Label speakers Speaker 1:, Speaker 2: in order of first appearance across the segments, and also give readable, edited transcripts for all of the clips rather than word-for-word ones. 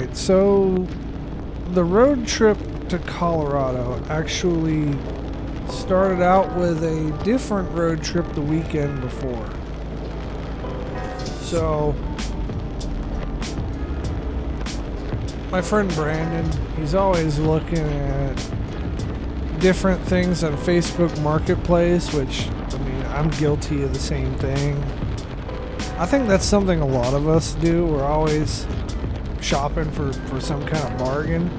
Speaker 1: Alright, so the road trip to Colorado actually started out with a different road trip the weekend before. So, my friend Brandon, he's always looking at different things on Facebook Marketplace, which, I mean, I'm guilty of the same thing. I think that's something a lot of us do. We're always shopping for some kind of bargain.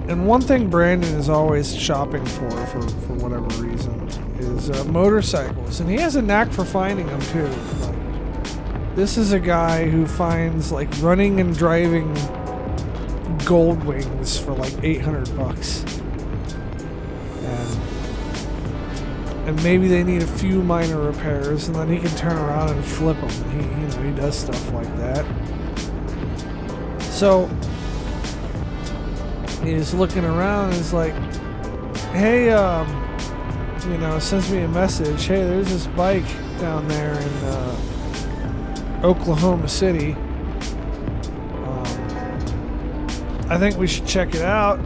Speaker 1: And one thing Brandon is always shopping for whatever reason is motorcycles. And he has a knack for finding them too. Like, this is a guy who finds like running and driving gold wings for like $800. And maybe they need a few minor repairs, and then he can turn around and flip them. He does stuff like that. So he's looking around and he's like, hey, sends me a message. Hey, there's this bike down there in Oklahoma City. I think we should check it out.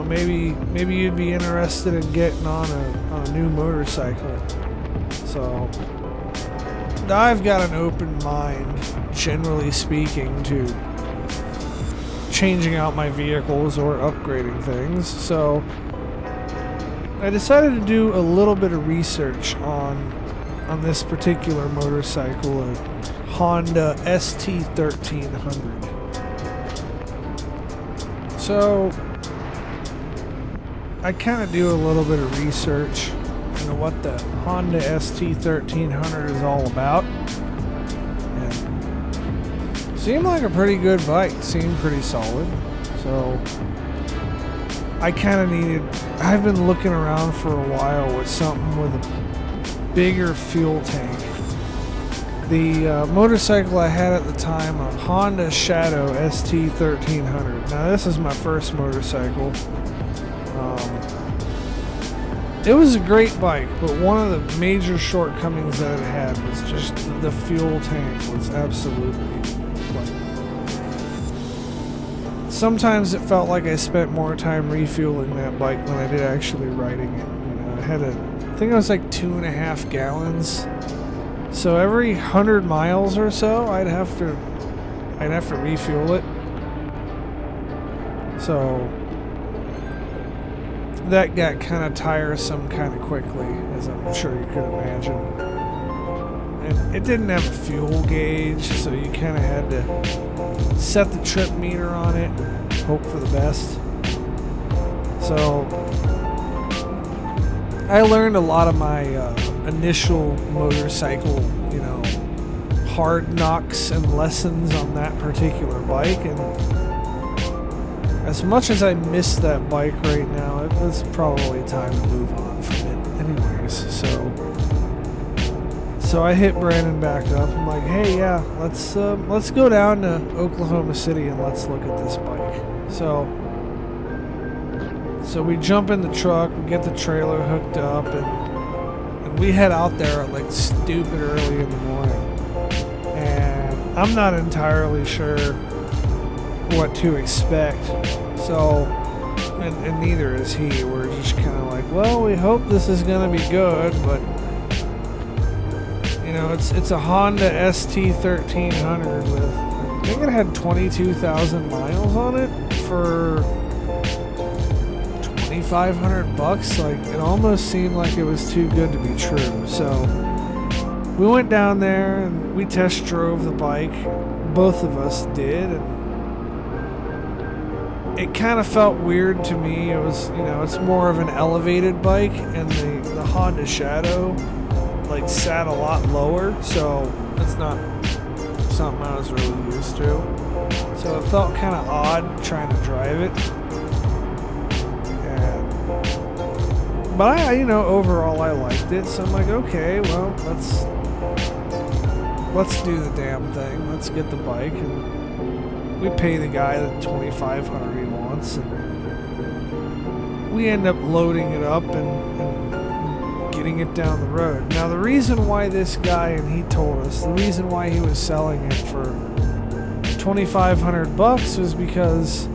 Speaker 1: Maybe you'd be interested in getting on a new motorcycle. So I've got an open mind, generally speaking, to changing out my vehicles or upgrading things. So I decided to do a little bit of research on this particular motorcycle, a Honda ST1300. So I kind of do a little bit of research into what the Honda ST1300 is all about. And seemed like a pretty good bike. Seemed pretty solid. So I kind of I've been looking around for a while with something with a bigger fuel tank. The motorcycle I had at the time, a Honda Shadow ST1300. Now this is my first motorcycle. It was a great bike, but one of the major shortcomings that it had was just the fuel tank was absolutely sometimes it felt like I spent more time refueling that bike than I did actually riding it. I think it was like 2.5 gallons. So every 100 miles or so, I'd have to refuel it. So that got kind of tiresome kind of quickly, as I'm sure you could imagine. And it didn't have a fuel gauge, so you kind of had to set the trip meter on it and hope for the best. So I learned a lot of my initial motorcycle, hard knocks and lessons on that particular bike, and as much as I miss that bike right now, it's probably time to move on from it anyways. So I hit Brandon back up. I'm like, hey, yeah, let's go down to Oklahoma City and let's look at this bike. So we jump in the truck, we get the trailer hooked up, and we head out there at like stupid early in the morning. And I'm not entirely sure what to expect. So, and neither is he. We're just kind of like, well, we hope this is going to be good, but it's a Honda ST1300 with, I think it had 22,000 miles on it for $2,500. Like, it almost seemed like it was too good to be true. So we went down there and we test drove the bike. Both of us did, and it kind of felt weird to me. It was, it's more of an elevated bike, and the Honda Shadow like sat a lot lower, so it's not something I was really used to. So it felt kind of odd trying to drive it. But overall I liked it. So I'm like, okay, well, let's do the damn thing. Let's get the bike, and we pay the guy the $2,500 he wants, and we end up loading it up and getting it down the road. Now, the reason why this guy, and he told us, the reason why he was selling it for $2,500 was because,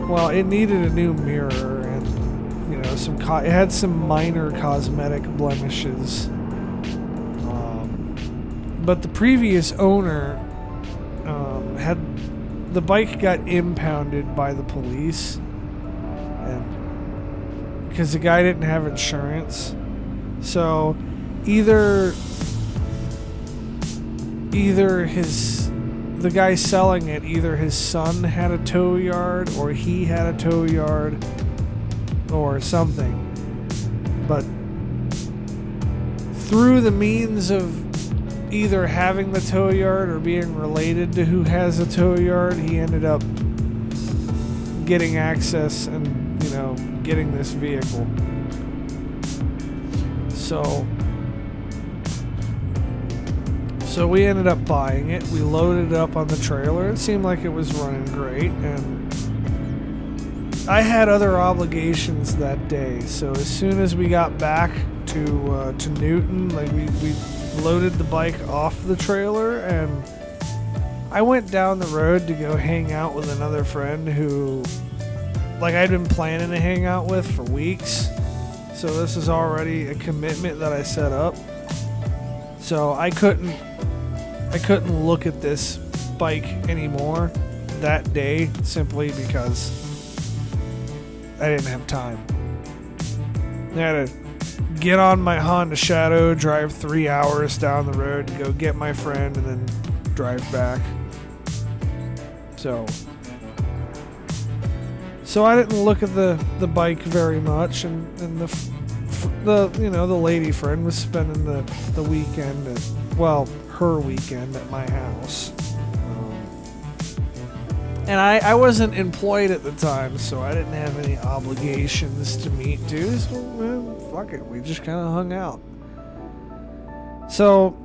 Speaker 1: well, it needed a new mirror and, you know, it had some minor cosmetic blemishes. But the previous owner had the bike got impounded by the police, and because the guy didn't have insurance. So either the guy selling it, either his son had a tow yard or he had a tow yard or something. But through the means of either having the tow yard or being related to who has a tow yard, he ended up getting access and, you know, getting this vehicle. So we ended up buying it. We loaded it up on the trailer. It seemed like it was running great, and I had other obligations that day. So as soon as we got back to Newton, like we loaded the bike off the trailer, and I went down the road to go hang out with another friend who, like, I'd been planning to hang out with for weeks. So this is already a commitment that I set up. So I couldn't look at this bike anymore that day simply because I didn't have time. I had to get on my Honda Shadow, drive 3 hours down the road to go get my friend, and then drive back. So I didn't look at the bike very much, and the lady friend was spending the weekend her weekend at my house. And I wasn't employed at the time, so I didn't have any obligations to meet dudes. So, man, fuck it, we just kind of hung out. So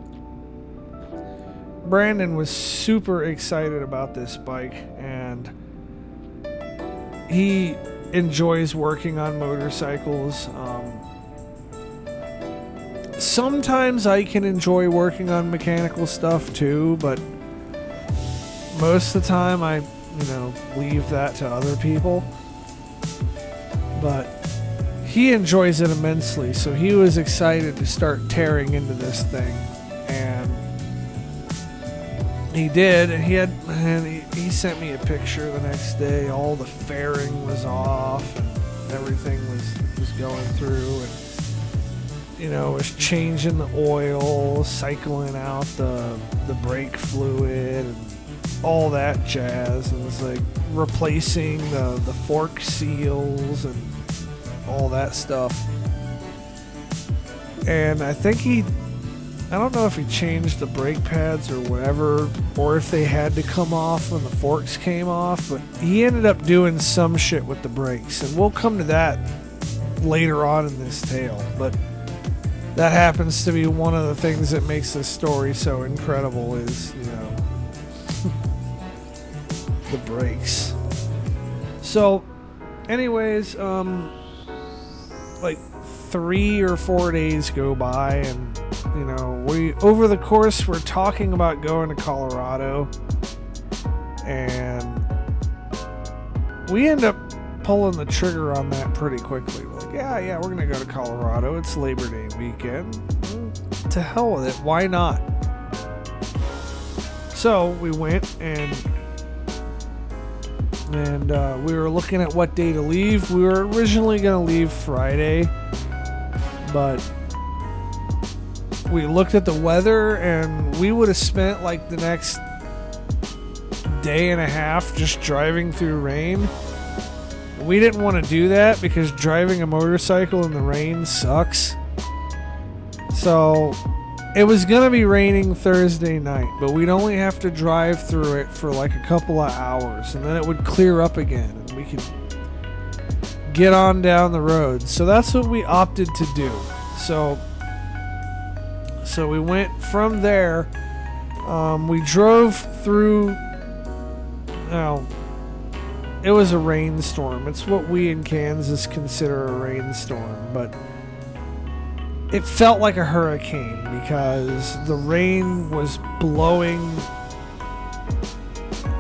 Speaker 1: Brandon was super excited about this bike, and he enjoys working on motorcycles. Sometimes I can enjoy working on mechanical stuff too, but most of the time I, leave that to other people. But he enjoys it immensely, so he was excited to start tearing into this thing, and he did. And he sent me a picture the next day. All the fairing was off, and everything was going through, and was changing the oil, cycling out the brake fluid, and all that jazz, and was like replacing the fork seals and all that stuff. And I think I don't know if he changed the brake pads or whatever, or if they had to come off when the forks came off, but he ended up doing some shit with the brakes, and we'll come to that later on in this tale. But that happens to be one of the things that makes this story so incredible is, the brakes. So, anyways, like 3 or 4 days go by, and, we, over the course, we're talking about going to Colorado, and we end up pulling the trigger on that pretty quickly. We're like, yeah, we're gonna go to Colorado. It's Labor Day weekend. To hell with it. Why not? So we went, and we were looking at what day to leave. We were originally gonna leave Friday, but we looked at the weather, and we would have spent like the next day and a half just driving through rain. We didn't want to do that because driving a motorcycle in the rain sucks. So it was going to be raining Thursday night, but we'd only have to drive through it for like a couple of hours, and then it would clear up again, and we could get on down the road. So that's what we opted to do. So we went from there. We drove through. It was a rainstorm. It's what we in Kansas consider a rainstorm, but it felt like a hurricane because the rain was blowing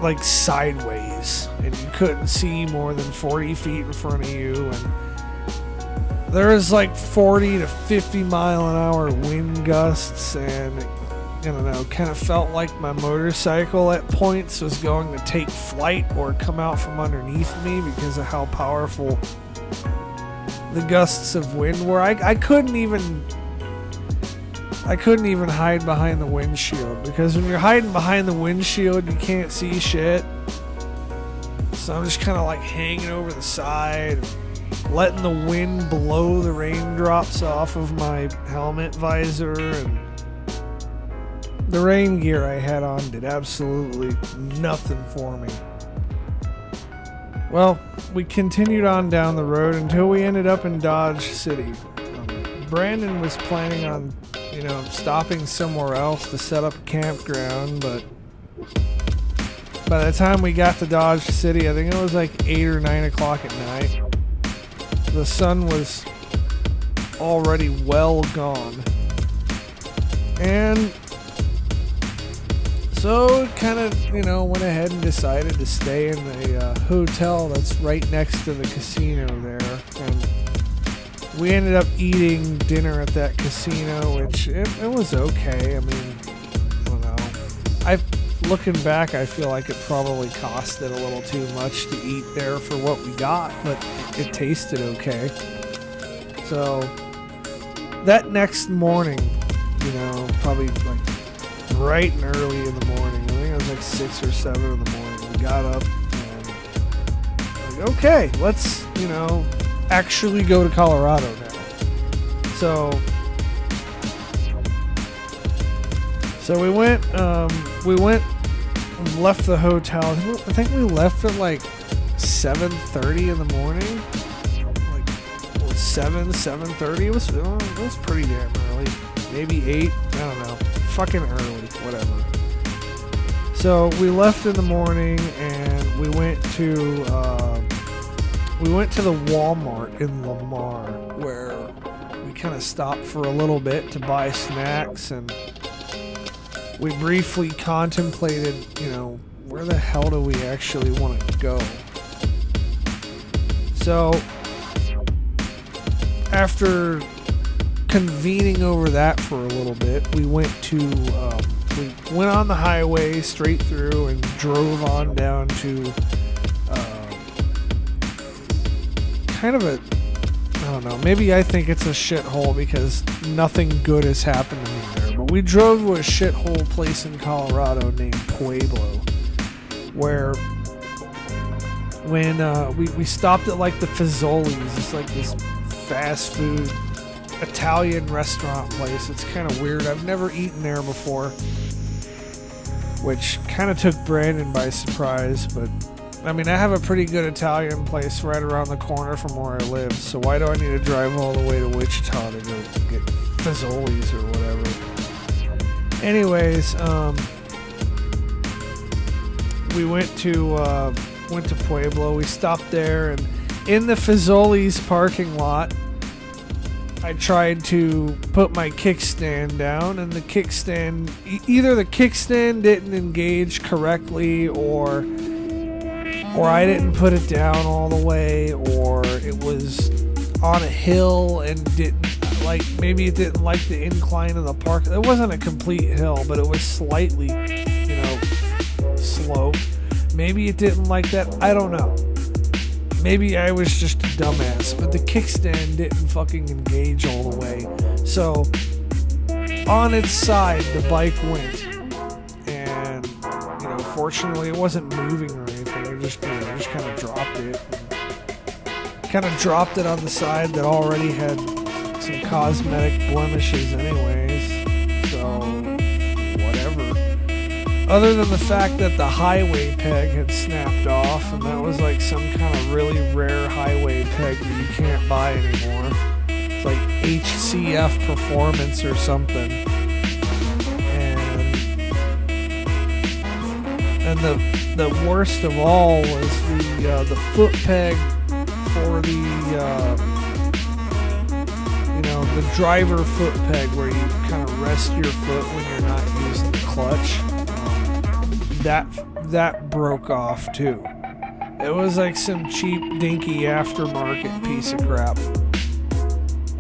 Speaker 1: like sideways, and you couldn't see more than 40 feet in front of you, and there was like 40 to 50 mile an hour wind gusts, and I don't know, kind of felt like my motorcycle at points was going to take flight or come out from underneath me because of how powerful the gusts of wind were. I couldn't even hide behind the windshield, because when you're hiding behind the windshield, you can't see shit. So I'm just kind of like hanging over the side, letting the wind blow the raindrops off of my helmet visor, and the rain gear I had on did absolutely nothing for me. Well, we continued on down the road until we ended up in Dodge City. Brandon was planning on, stopping somewhere else to set up a campground, but by the time we got to Dodge City, I think it was like 8 or 9 o'clock at night. The sun was already well gone. And so kind of, went ahead and decided to stay in the hotel that's right next to the casino there. And we ended up eating dinner at that casino, which it was okay. I mean, I don't know. Looking back, I feel like it probably costed a little too much to eat there for what we got, but it tasted okay. So that next morning, probably like bright and early in the morning, I think it was like 6 or 7 in the morning, we got up and like, okay, let's, actually go to Colorado now. So we went and left the hotel. I think we left at like 7:30 in the morning. Like 7:30. It was pretty damn early. Maybe 8. I don't know. Fucking early. Whatever. So we left in the morning and we went to the Walmart in Lamar, where we kind of stopped for a little bit to buy snacks, and we briefly contemplated, where the hell do we actually want to go? So after convening over that for a little bit, we went on the highway straight through and drove on down to kind of I don't know, maybe I think it's a shithole because nothing good has happened to me there, but we drove to a shithole place in Colorado named Pueblo, where when we stopped at like the Fazoli's. It's like this fast food Italian restaurant place. It's kind of weird. I've never eaten there before, which kind of took Brandon by surprise, but I mean, I have a pretty good Italian place right around the corner from where I live, so why do I need to drive all the way to Wichita to go get Fazoli's or whatever? Anyways, we went to Pueblo. We stopped there, and in the Fazoli's parking lot, I tried to put my kickstand down, and the kickstand, either the kickstand didn't engage correctly, or I didn't put it down all the way, or it was on a hill and maybe it didn't like the incline of the park. It wasn't a complete hill, but it was slightly, slope. Maybe it didn't like that. I don't know. Maybe I was just a dumbass, but the kickstand didn't fucking engage all the way. So on its side, the bike went, and fortunately it wasn't moving or anything. I just kind of dropped it. Kind of dropped it on the side that already had some cosmetic blemishes anyways. So, whatever. Other than the fact that the highway peg had snapped off, and that was like some kind of really rare highway peg that you can't buy anymore. It's like HCF Performance or something. And the worst of all was the foot peg for the driver foot peg, where you kind of rest your foot when you're not using the clutch. that broke off too. It was like some cheap, dinky aftermarket piece of crap.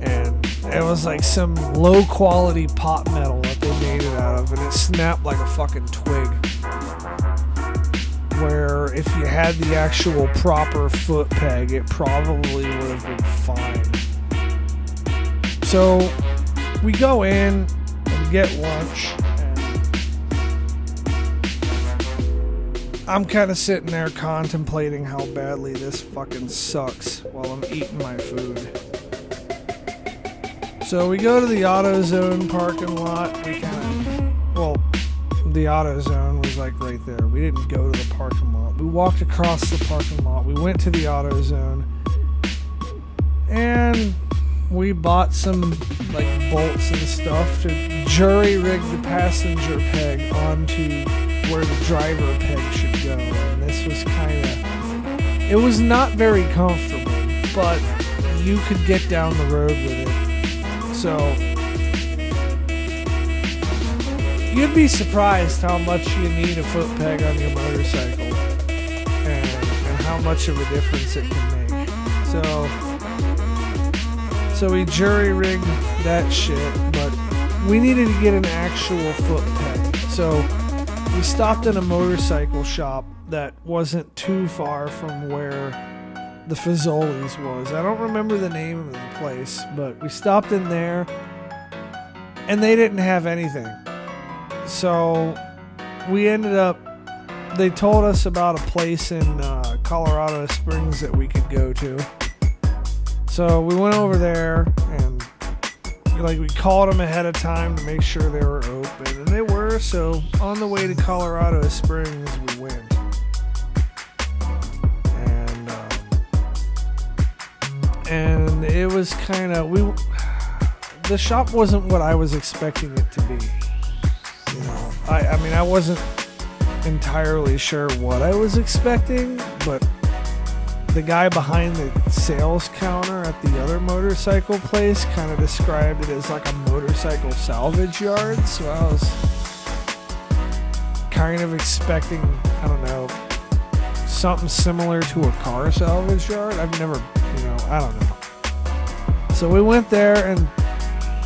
Speaker 1: And it was like some low quality pot metal that they made it out of, and it snapped like a fucking twig. Where if you had the actual proper foot peg, it probably would have been fine. So we go in and get lunch, and I'm kind of sitting there contemplating how badly this fucking sucks while I'm eating my food. So we go to the AutoZone parking lot. The AutoZone was like right there. We didn't go to the parking lot. We walked across the parking lot. We went to the AutoZone, and we bought some like bolts and stuff to jury-rig the passenger peg onto where the driver peg should go. And this was it was not very comfortable, but you could get down the road with it. So you'd be surprised how much you need a foot peg on your motorcycle, and how much of a difference it can make. So we jury-rigged that shit, but we needed to get an actual foot peg. So we stopped in a motorcycle shop that wasn't too far from where the Fazoli's was. I don't remember the name of the place, but we stopped in there, and they didn't have anything. So we ended up, they told us about a place in Colorado Springs that we could go to. So we went over there, and we called them ahead of time to make sure they were open, and they were. So on the way to Colorado Springs, we went. And it was the shop wasn't what I was expecting it to be. I wasn't entirely sure what I was expecting, but the guy behind the sales counter at the other motorcycle place kind of described it as like a motorcycle salvage yard. So I was kind of expecting, I don't know, something similar to a car salvage yard. I've never, I don't know. So we went there, and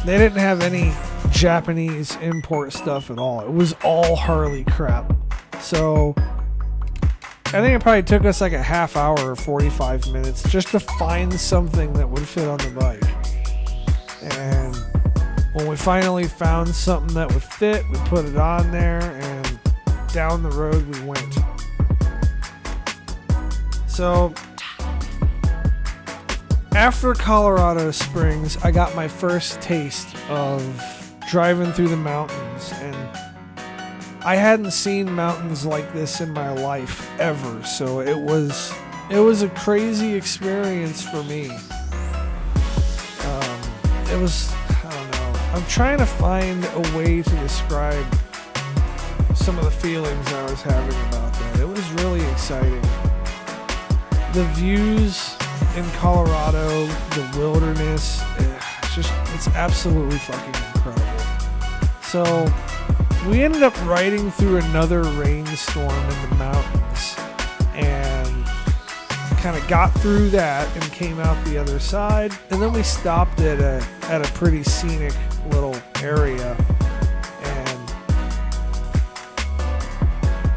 Speaker 1: they didn't have any Japanese import stuff at all. It was all Harley crap. So I think it probably took us like a half hour or 45 minutes just to find something that would fit on the bike. And when we finally found something that would fit, we put it on there, and down the road we went. So after Colorado Springs, I got my first taste of driving through the mountains, and I hadn't seen mountains like this in my life ever, so it was a crazy experience for me. It was, I don't know, I'm trying to find a way to describe some of the feelings I was having about that. It was really exciting. The views in Colorado, the wilderness, it's absolutely fucking incredible. So we ended up riding through another rainstorm in the mountains, and kind of got through that and came out the other side. And then we stopped at a pretty scenic little area, and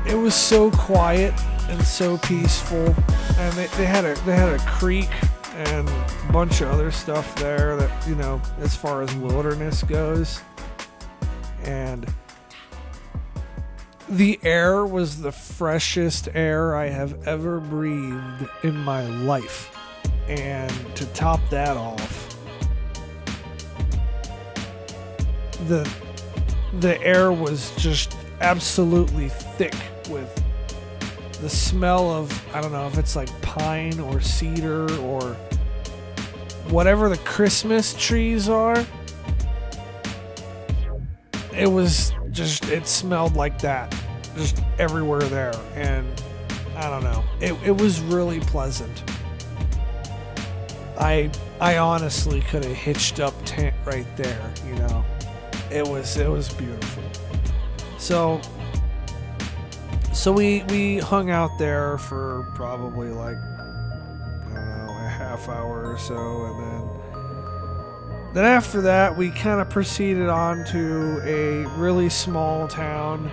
Speaker 1: it was so quiet and so peaceful. And they had a creek and a bunch of other stuff there that, as far as wilderness goes. And the air was the freshest air I have ever breathed in my life. And to top that off, the air was just absolutely thick with the smell of, I don't know if it's like pine or cedar or whatever the Christmas trees are. It smelled like that just everywhere there. And I don't know, it was really pleasant. I honestly could have hitched up tent right there, It was beautiful. So So we hung out there for probably like, I don't know, a half hour or so, and then after that we kind of proceeded on to a really small town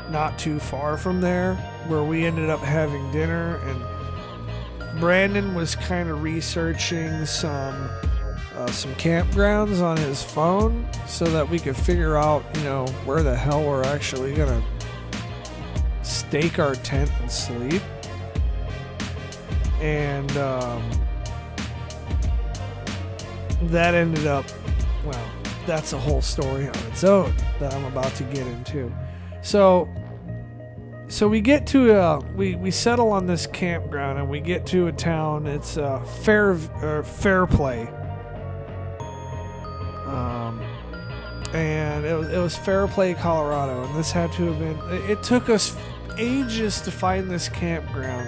Speaker 1: not too far from there, where we ended up having dinner, and Brandon was kind of researching some campgrounds on his phone so that we could figure out, where the hell we're actually gonna stake our tent and sleep. And that ended up, well, that's a whole story on its own that I'm about to get into. So we get to we settle on this campground, and we get to a town. It's Fairplay, and it was Fairplay, Colorado, and this had to have been. It took us ages to find this campground,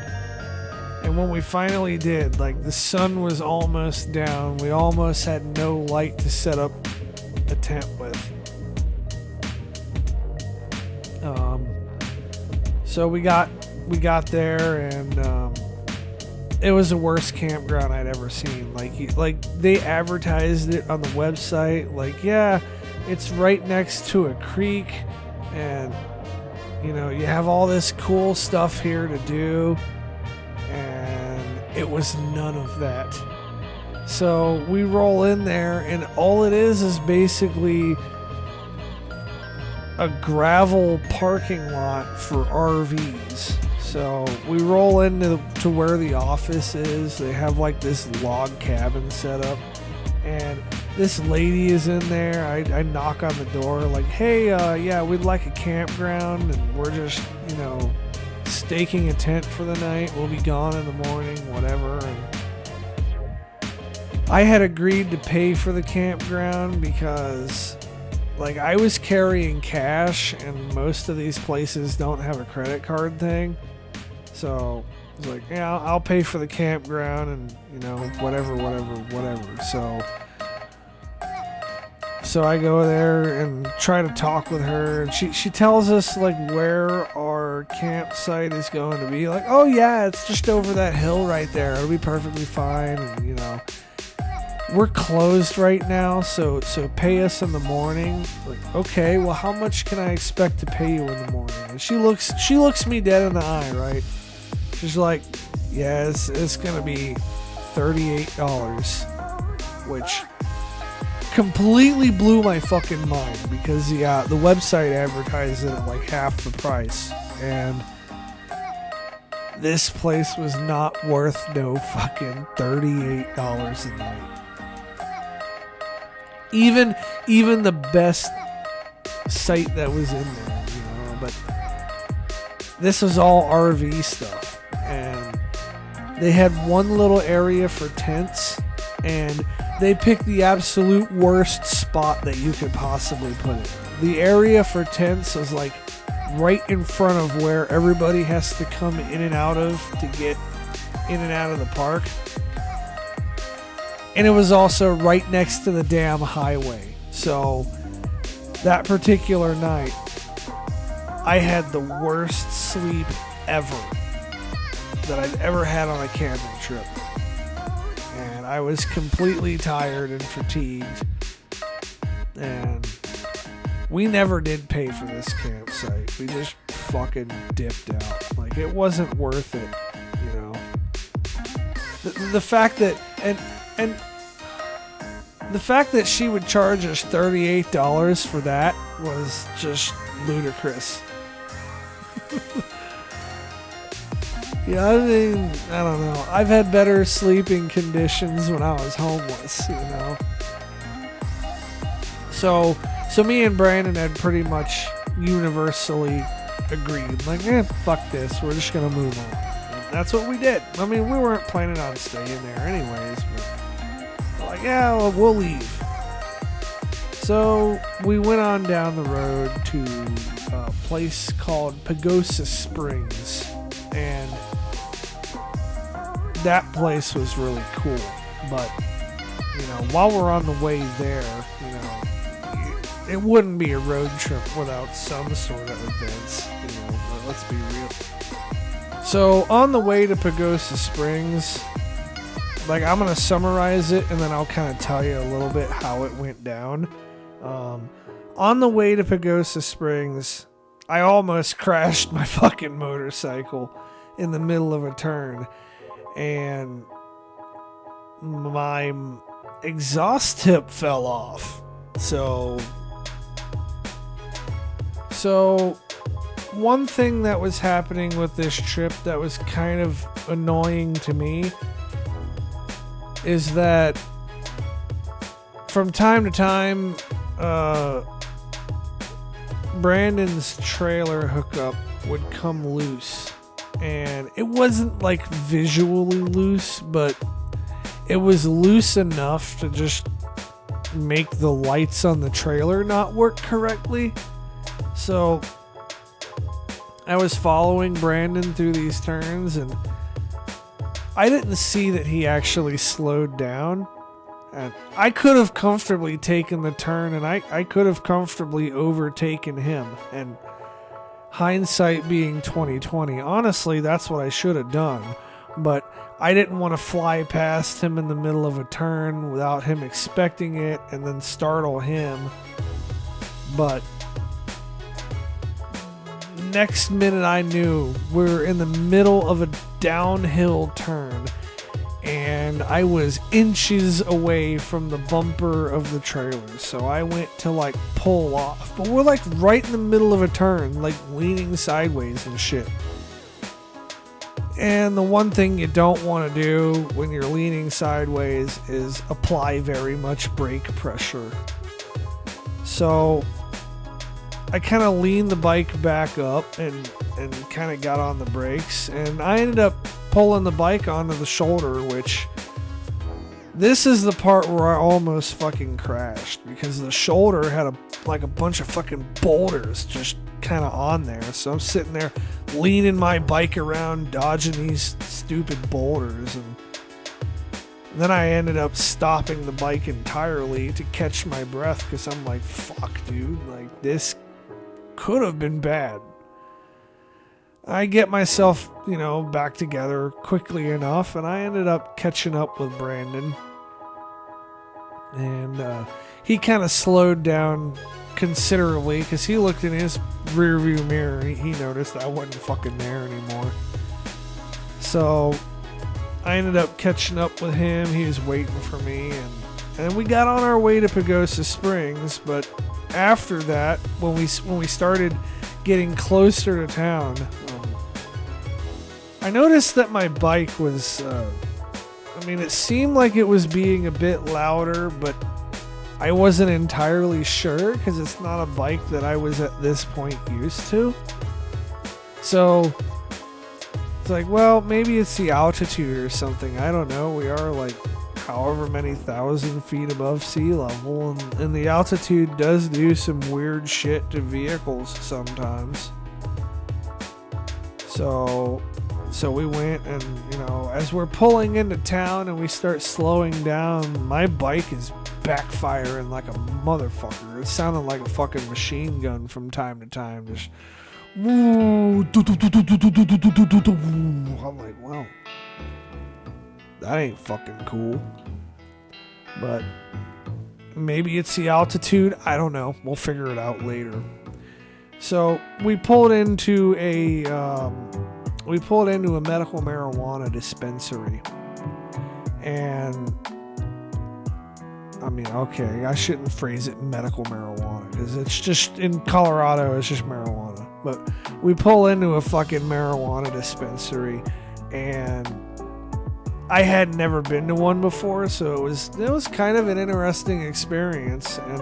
Speaker 1: and when we finally did, like, the sun was almost down. We almost had no light to set up a tent with. So we got there, and it was the worst campground I'd ever seen. Like they advertised it on the website, like, yeah, it's right next to a creek, and you have all this cool stuff here to do, and it was none of that. So we roll in there, and all it is basically a gravel parking lot for RVs. So we roll into to where the office is. They have like this log cabin set up, and this lady is in there. I knock on the door, like, hey, yeah, we'd like a campground, and we're just, staking a tent for the night. We'll be gone in the morning, whatever. And I had agreed to pay for the campground because, like, I was carrying cash, and most of these places don't have a credit card thing. So I was like, yeah, I'll pay for the campground, and, whatever. So I go there and try to talk with her, and she tells us, like, where our campsite is going to be. Like, oh yeah, it's just over that hill right there. It'll be perfectly fine, and, we're closed right now, so pay us in the morning. Like, okay, well, how much can I expect to pay you in the morning? And she looks me dead in the eye, right? She's like, yeah, it's gonna be $38, which completely blew my fucking mind, because the website advertised it at like half the price, and this place was not worth no fucking $38 a night. Even the best site that was in there, but this was all RV stuff, and they had one little area for tents, and they picked the absolute worst spot that you could possibly put it. The area for tents was like right in front of where everybody has to come in and out of to get in and out of the park. And it was also right next to the damn highway. So that particular night, I had the worst sleep ever that I've ever had on a camping trip. And I was completely tired and fatigued. And we never did pay for this campsite. We just fucking dipped out. Like, it wasn't worth it, The fact that... And the fact that she would charge us $38 for that was just ludicrous. Yeah, I mean, I don't know. I've had better sleeping conditions when I was homeless, So me and Brandon had pretty much universally agreed. Like, fuck this. We're just going to move on. And that's what we did. I mean, we weren't planning on staying there anyways, but like, yeah, well, we'll leave. So we went on down the road to a place called Pagosa Springs, and that place was really cool. But while we're on the way there, it wouldn't be a road trip without some sort of events, let's be real. So on the way to Pagosa Springs, like, I'm going to summarize it and then I'll kind of tell you a little bit how it went down. On the way to Pagosa Springs, I almost crashed my fucking motorcycle in the middle of a turn, and my exhaust tip fell off. So one thing that was happening with this trip that was kind of annoying to me is that from time to time, Brandon's trailer hookup would come loose, and it wasn't like visually loose, but it was loose enough to just make the lights on the trailer not work correctly. So I was following Brandon through these turns, and I didn't see that he actually slowed down. And I could have comfortably taken the turn, and I could have comfortably overtaken him. And hindsight being 2020, honestly, that's what I should have done. But I didn't want to fly past him in the middle of a turn without him expecting it and then startle him. But next minute I knew we were in the middle of a downhill turn, and I was inches away from the bumper of the trailer. So I went to like pull off, but we're like right in the middle of a turn, like leaning sideways and shit. And the one thing you don't want to do when you're leaning sideways is apply very much brake pressure. So I kind of leaned the bike back up and kind of got on the brakes, and I ended up pulling the bike onto the shoulder, which this is the part where I almost fucking crashed, because the shoulder had a bunch of fucking boulders just kind of on there. So I'm sitting there leaning my bike around, dodging these stupid boulders, and then I ended up stopping the bike entirely to catch my breath, because I'm like, fuck, dude, like, this could have been bad. I get myself, back together quickly enough, and I ended up catching up with Brandon. And he kind of slowed down considerably, because he looked in his rear view mirror and he noticed I wasn't fucking there anymore. So I ended up catching up with him. He was waiting for me, and we got on our way to Pagosa Springs. But after that, when we started getting closer to town, I noticed that my bike was, it seemed like it was being a bit louder, but I wasn't entirely sure, because it's not a bike that I was at this point used to. So it's like, well, maybe it's the altitude or something. I don't know. We are like however many thousand feet above sea level, and the altitude does do some weird shit to vehicles sometimes. So we went, and as we're pulling into town and we start slowing down, my bike is backfiring like a motherfucker. It sounded like a fucking machine gun from time to time. Just I'm like, wow, that ain't fucking cool. But maybe it's the altitude. I don't know. We'll figure it out later. So we pulled into a medical marijuana dispensary, and okay, I shouldn't phrase it medical marijuana, because it's just, in Colorado, it's just marijuana. But we pull into a fucking marijuana dispensary, and I had never been to one before, so it was kind of an interesting experience, and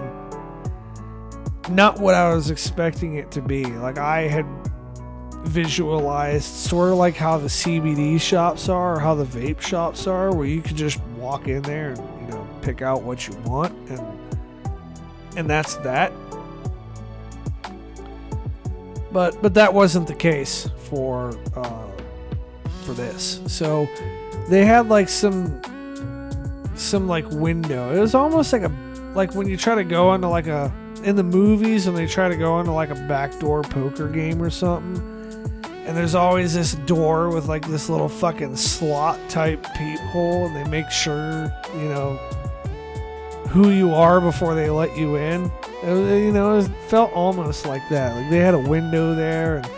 Speaker 1: not what I was expecting it to be. Like, I had visualized sort of like how the CBD shops are, or how the vape shops are, where you could just walk in there and pick out what you want, and that's that. But that wasn't the case for this. So they had like some like window. It was almost like when you try to go into like in the movies when they try to go into like a backdoor poker game or something, and there's always this door with like this little fucking slot type peephole, and they make sure, you know, who you are before they let you in. It felt almost like that. Like they had a window there, and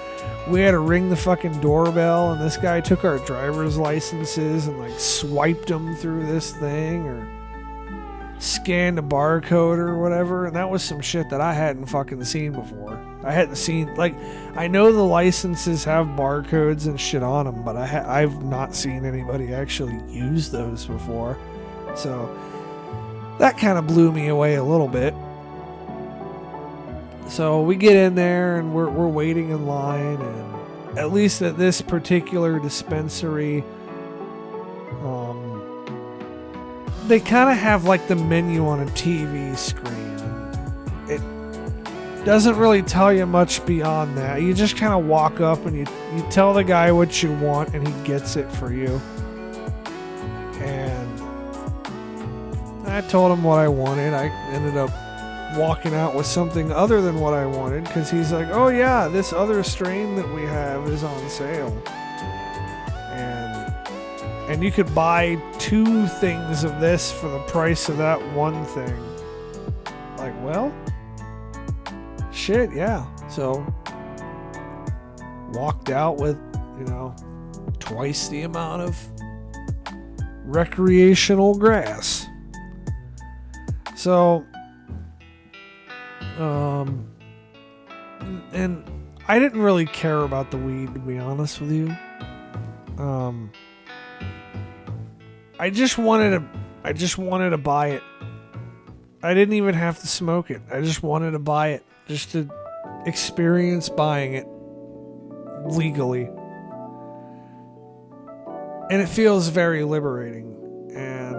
Speaker 1: we had to ring the fucking doorbell, and this guy took our driver's licenses and like swiped them through this thing or scanned a barcode or whatever, and that was some shit that I hadn't fucking seen before. I hadn't seen, like, I know the licenses have barcodes and shit on them, but I've not seen anybody actually use those before. So that kind of blew me away a little bit. So we get in there and we're waiting in line, and at least at this particular dispensary, they kind of have like the menu on a TV screen. It doesn't really tell you much beyond that. You just kind of walk up and you tell the guy what you want, and he gets it for you. And I told him what I wanted. I ended up walking out with something other than what I wanted, because he's like, oh yeah, this other strain that we have is on sale, and you could buy 2 things of this for the price of that one thing. Like, well, shit, yeah. So walked out with, twice the amount of recreational grass. So and I didn't really care about the weed, to be honest with you. I just wanted to buy it. I didn't even have to smoke it. I just wanted to buy it, just to experience buying it legally. And it feels very liberating. And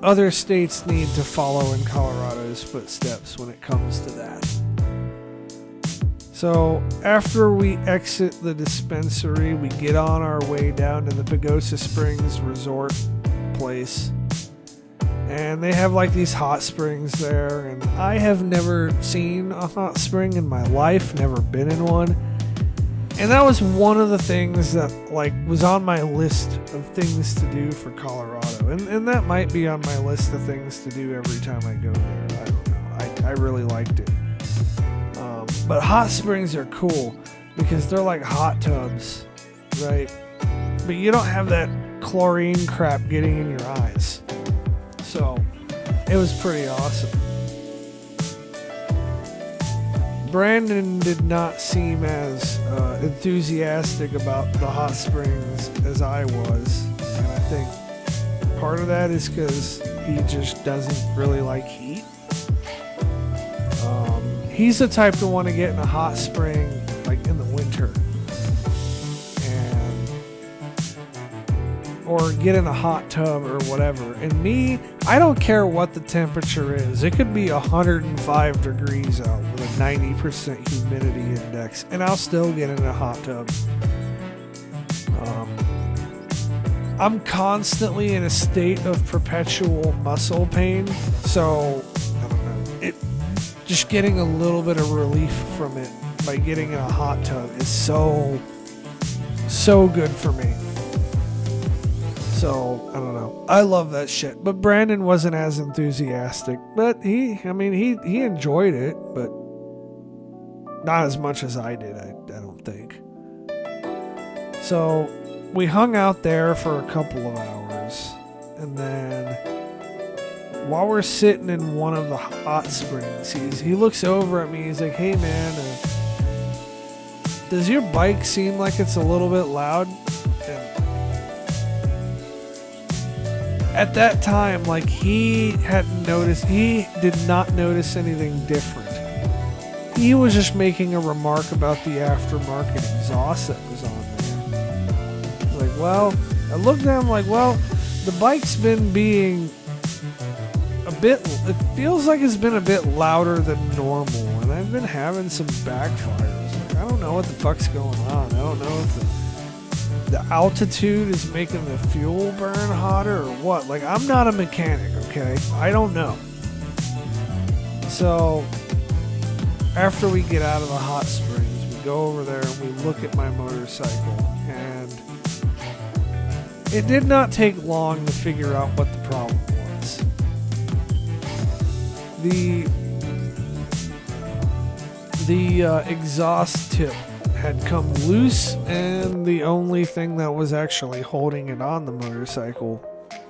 Speaker 1: other states need to follow in Colorado's footsteps when it comes to that. So after we exit the dispensary, we get on our way down to the Pagosa Springs resort place. And they have like these hot springs there. And I have never seen a hot spring in my life, never been in one. And that was one of the things that was on my list of things to do for Colorado. And that might be on my list of things to do every time I go there. I don't know. I really liked it. But hot springs are cool because they're like hot tubs, right? But you don't have that chlorine crap getting in your eyes. So it was pretty awesome. Brandon did not seem as enthusiastic about the hot springs as I was. And I think part of that is because he just doesn't really like heat. He's the type to want to get in a hot spring like in the winter. Or get in a hot tub or whatever. And me, I don't care what the temperature is. It could be 105 degrees out with a 90% humidity index, and I'll still get in a hot tub. I'm constantly in a state of perpetual muscle pain, so I don't know. Just getting a little bit of relief from it by getting in a hot tub is so good for me. So, I don't know. I love that shit. But Brandon wasn't as enthusiastic. But he enjoyed it, but not as much as I did, I don't think. So, we hung out there for a couple of hours. And then, while we're sitting in one of the hot springs, he looks over at me. He's like, hey man, does your bike seem like it's a little bit loud? At that time, he did not notice anything different. He was just making a remark about the aftermarket exhaust that was on there. I looked at him the bike's been being it feels like it's been a bit louder than normal, and I've been having some backfires. I don't know what the fuck's going on. I don't know if the altitude is making the fuel burn hotter or what. I'm not a mechanic, okay? I don't know. So after we get out of the hot springs, we go over there and we look at my motorcycle, and it did not take long to figure out what the problem was. The exhaust tip had come loose, and the only thing that was actually holding it on the motorcycle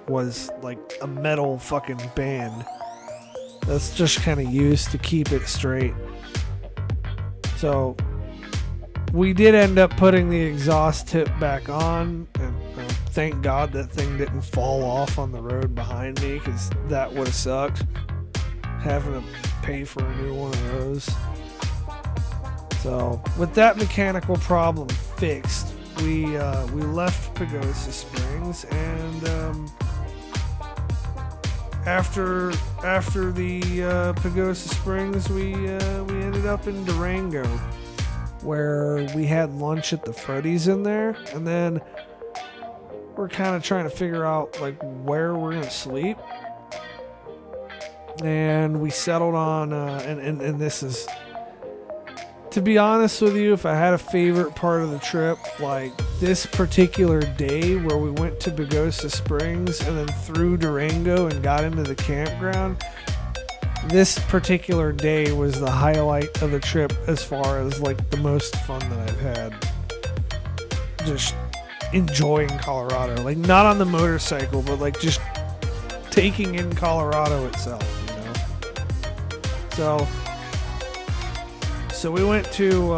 Speaker 1: was like a metal fucking band that's just kind of used to keep it straight. So we did end up putting the exhaust tip back on, and thank God that thing didn't fall off on the road behind me, because that would have sucked, having to pay for a new one of those. So with that mechanical problem fixed, we left Pagosa Springs, and after the Pagosa Springs, we ended up in Durango, where we had lunch at the Freddy's in there, and then we're kind of trying to figure out like where we're gonna sleep, and we settled on and this is, to be honest with you, if I had a favorite part of the trip, like this particular day where we went to Pagosa Springs and then through Durango and got into the campground, this particular day was the highlight of the trip as far as like the most fun that I've had. Just enjoying Colorado. Like not on the motorcycle, but like just taking in Colorado itself, you know? So we went to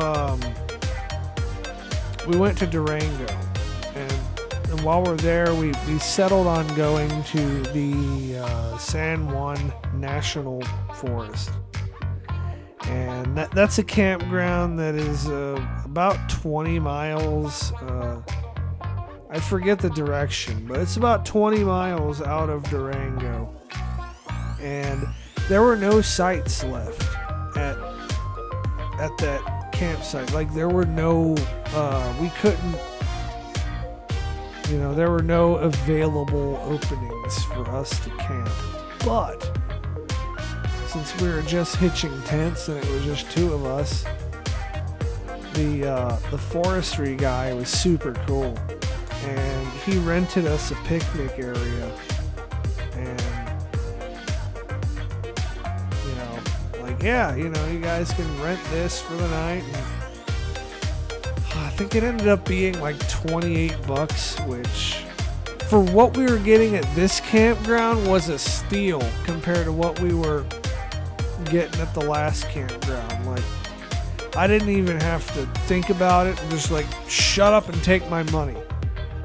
Speaker 1: Durango, and while we're there, we settled on going to the San Juan National Forest, and that's a campground that is about 20 miles. I forget the direction, but it's about 20 miles out of Durango, and there were no sites left at that campsite. Like there were no we couldn't, you know, there were no available openings for us to camp. But since we were just hitching tents and it was just two of us, the forestry guy was super cool, and he rented us a picnic area, and yeah, you know, you guys can rent this for the night. And I think it ended up being like $28, which for what we were getting at this campground was a steal compared to what we were getting at the last campground. Like, I didn't even have to think about it and just like shut up and take my money.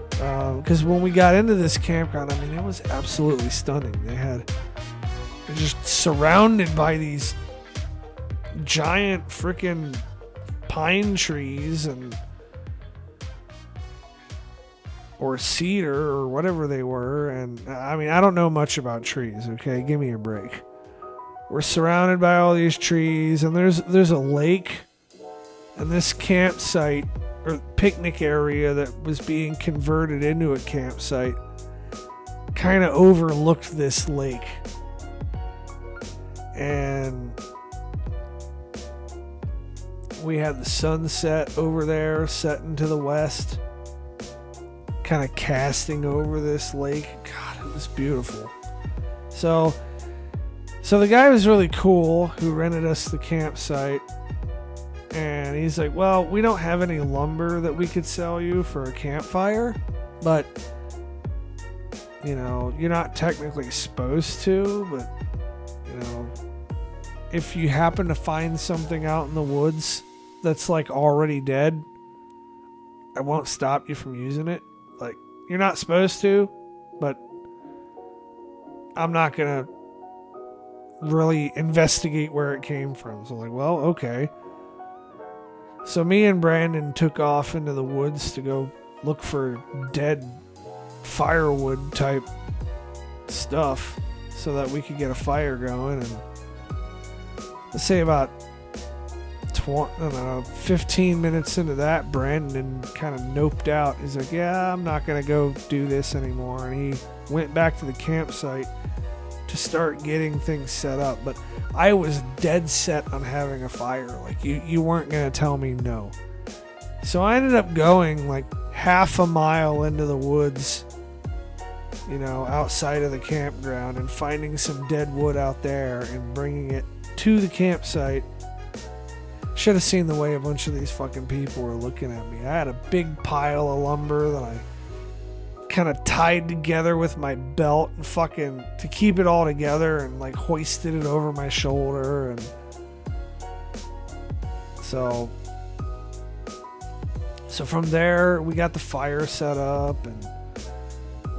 Speaker 1: Because when we got into this campground, I mean, it was absolutely stunning. They're just surrounded by these giant freaking pine trees or cedar or whatever they were. And I mean, I don't know much about trees, okay? Give me a break. We're surrounded by all these trees, and there's a lake, and this campsite or picnic area that was being converted into a campsite kind of overlooked this lake. And we had the sunset over there setting to the west, kind of casting over this lake. God, it was beautiful. So the guy was really cool who rented us the campsite, and he's like, well, we don't have any lumber that we could sell you for a campfire, but you know, you're not technically supposed to, but you know, if you happen to find something out in the woods that's like already dead, I won't stop you from using it. Like, you're not supposed to, but I'm not gonna really investigate where it came from. So like, well, okay. So me and Brandon took off into the woods to go look for dead firewood type stuff so that we could get a fire going. And let's say about 15 minutes into that, Brandon kind of noped out. He's like, yeah, I'm not going to go do this anymore. And he went back to the campsite to start getting things set up. But I was dead set on having a fire. Like, you weren't going to tell me no. So I ended up going like half a mile into the woods, you know, outside of the campground, and finding some dead wood out there and bringing it to the campsite. Should have seen the way a bunch of these fucking people were looking at me. I had a big pile of lumber that I kind of tied together with my belt and fucking to keep it all together, and like hoisted it over my shoulder. And so from there we got the fire set up and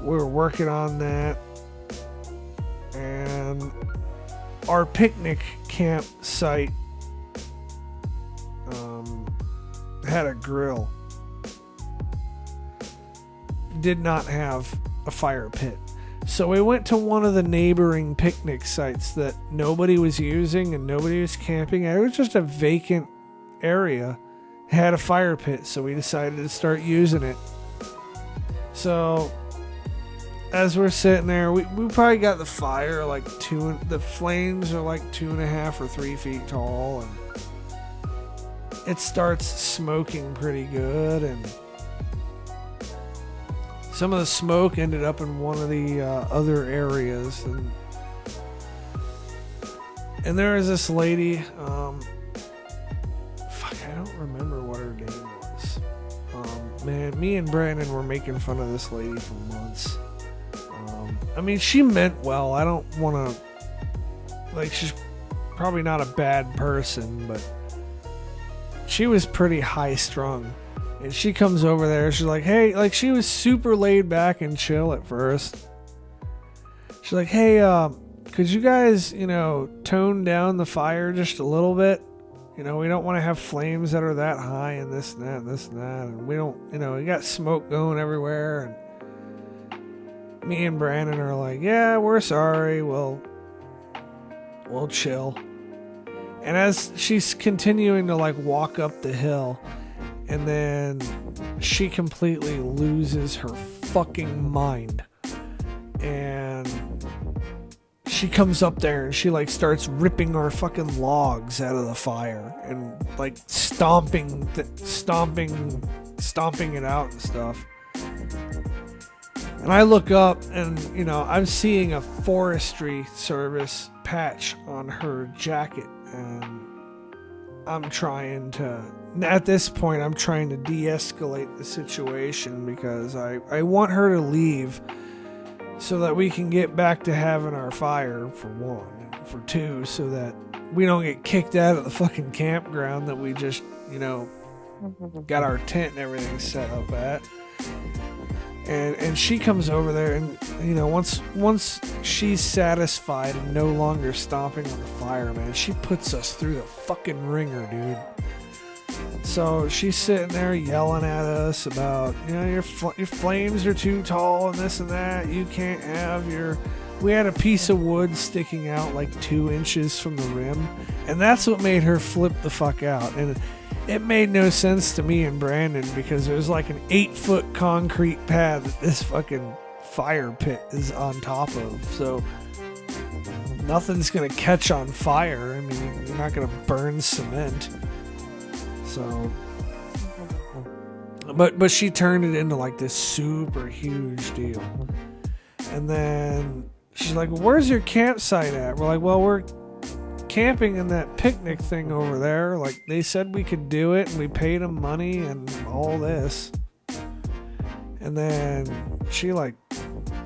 Speaker 1: we were working on that. And our picnic campsite had a grill. Did not have a fire pit. So we went to one of the neighboring picnic sites that nobody was using and nobody was camping at. It was just a vacant area. It had a fire pit, so we decided to start using it. So as we're sitting there, we probably got the fire like the flames are like 2.5 or 3 feet tall, and it starts smoking pretty good, and some of the smoke ended up in one of the other areas, and there was this lady, I don't remember what her name was. Man, me and Brandon were making fun of this lady for months. I mean, she meant well. I don't want to, like, she's probably not a bad person, but she was pretty high strung. And she comes over there, she's like, hey, like, she was super laid back and chill at first. She's like, hey, could you guys, you know, tone down the fire just a little bit? You know, we don't want to have flames that are that high and this and that and this and that. And we don't, you know, we got smoke going everywhere. And me and Brandon are like, yeah, we're sorry. We'll chill. And as she's continuing to like walk up the hill, and then she completely loses her fucking mind. And she comes up there and she like starts ripping our fucking logs out of the fire and like stomping it out and stuff. And I look up and, you know, I'm seeing a forestry service patch on her jacket, and at this point I'm trying to de-escalate the situation because I want her to leave so that we can get back to having our fire, for one, and for two, so that we don't get kicked out of the fucking campground that we just, you know, got our tent and everything set up at. And she comes over there, and, you know, once she's satisfied and no longer stomping on the fire, man, she puts us through the fucking ringer, dude. So she's sitting there yelling at us about, you know, your flames are too tall and this and that. You can't have your... We had a piece of wood sticking out like 2 inches from the rim, and that's what made her flip the fuck out. And it made no sense to me and Brandon because it was like an 8-foot concrete pad that this fucking fire pit is on top of. So nothing's gonna catch on fire. I mean, you're not gonna burn cement. So, but she turned it into like this super huge deal. And then she's like, well, where's your campsite at? We're like, well, we're camping in that picnic thing over there. Like, they said we could do it, and we paid them money and all this. And then she like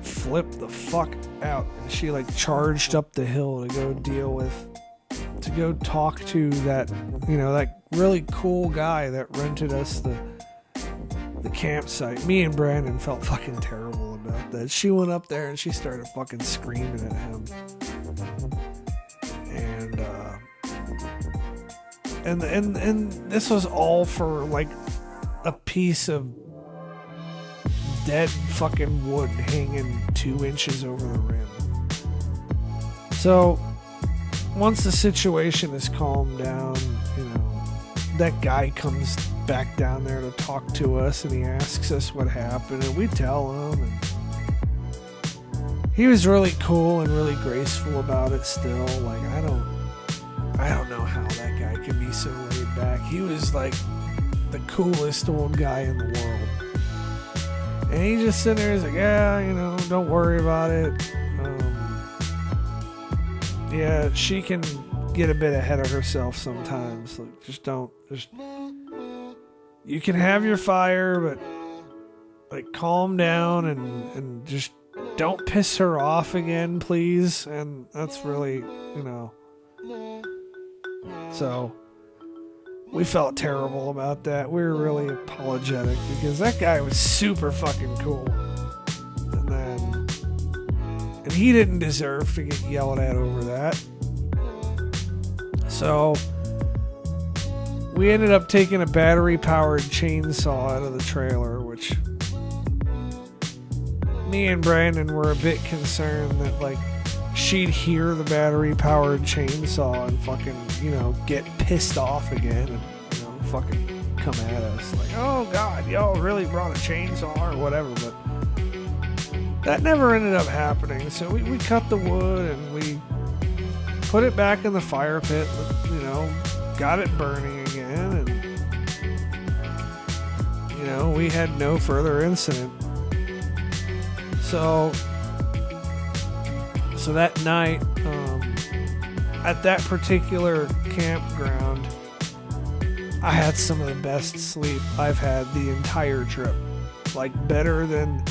Speaker 1: flipped the fuck out, and she like charged up the hill to go talk to that, you know, that really cool guy that rented us the campsite. Me and Brandon felt fucking terrible about that. She went up there and she started fucking screaming at him. And this was all for like a piece of dead fucking wood hanging 2 inches over the rim. So once the situation is calmed down, you know, that guy comes back down there to talk to us, and he asks us what happened, and we tell him, and he was really cool and really graceful about it still. Like, I don't know how that guy could be so laid back. He was like the coolest old guy in the world. And he just sitting there, he's like, yeah, don't worry about it. Yeah, she can get a bit ahead of herself sometimes. Like, you can have your fire, but like calm down and just don't piss her off again, please. And that's really, so we felt terrible about that. We were really apologetic because that guy was super fucking cool. And he didn't deserve to get yelled at over that. So we ended up taking a battery-powered chainsaw out of the trailer, which me and Brandon were a bit concerned that, like, she'd hear the battery-powered chainsaw and fucking, get pissed off again and, fucking come at us. Like, oh, God, y'all really brought a chainsaw or whatever, but that never ended up happening. So we cut the wood and we put it back in the fire pit, got it burning again, and, we had no further incident. So that night, at that particular campground, I had some of the best sleep I've had the entire trip. Like, better than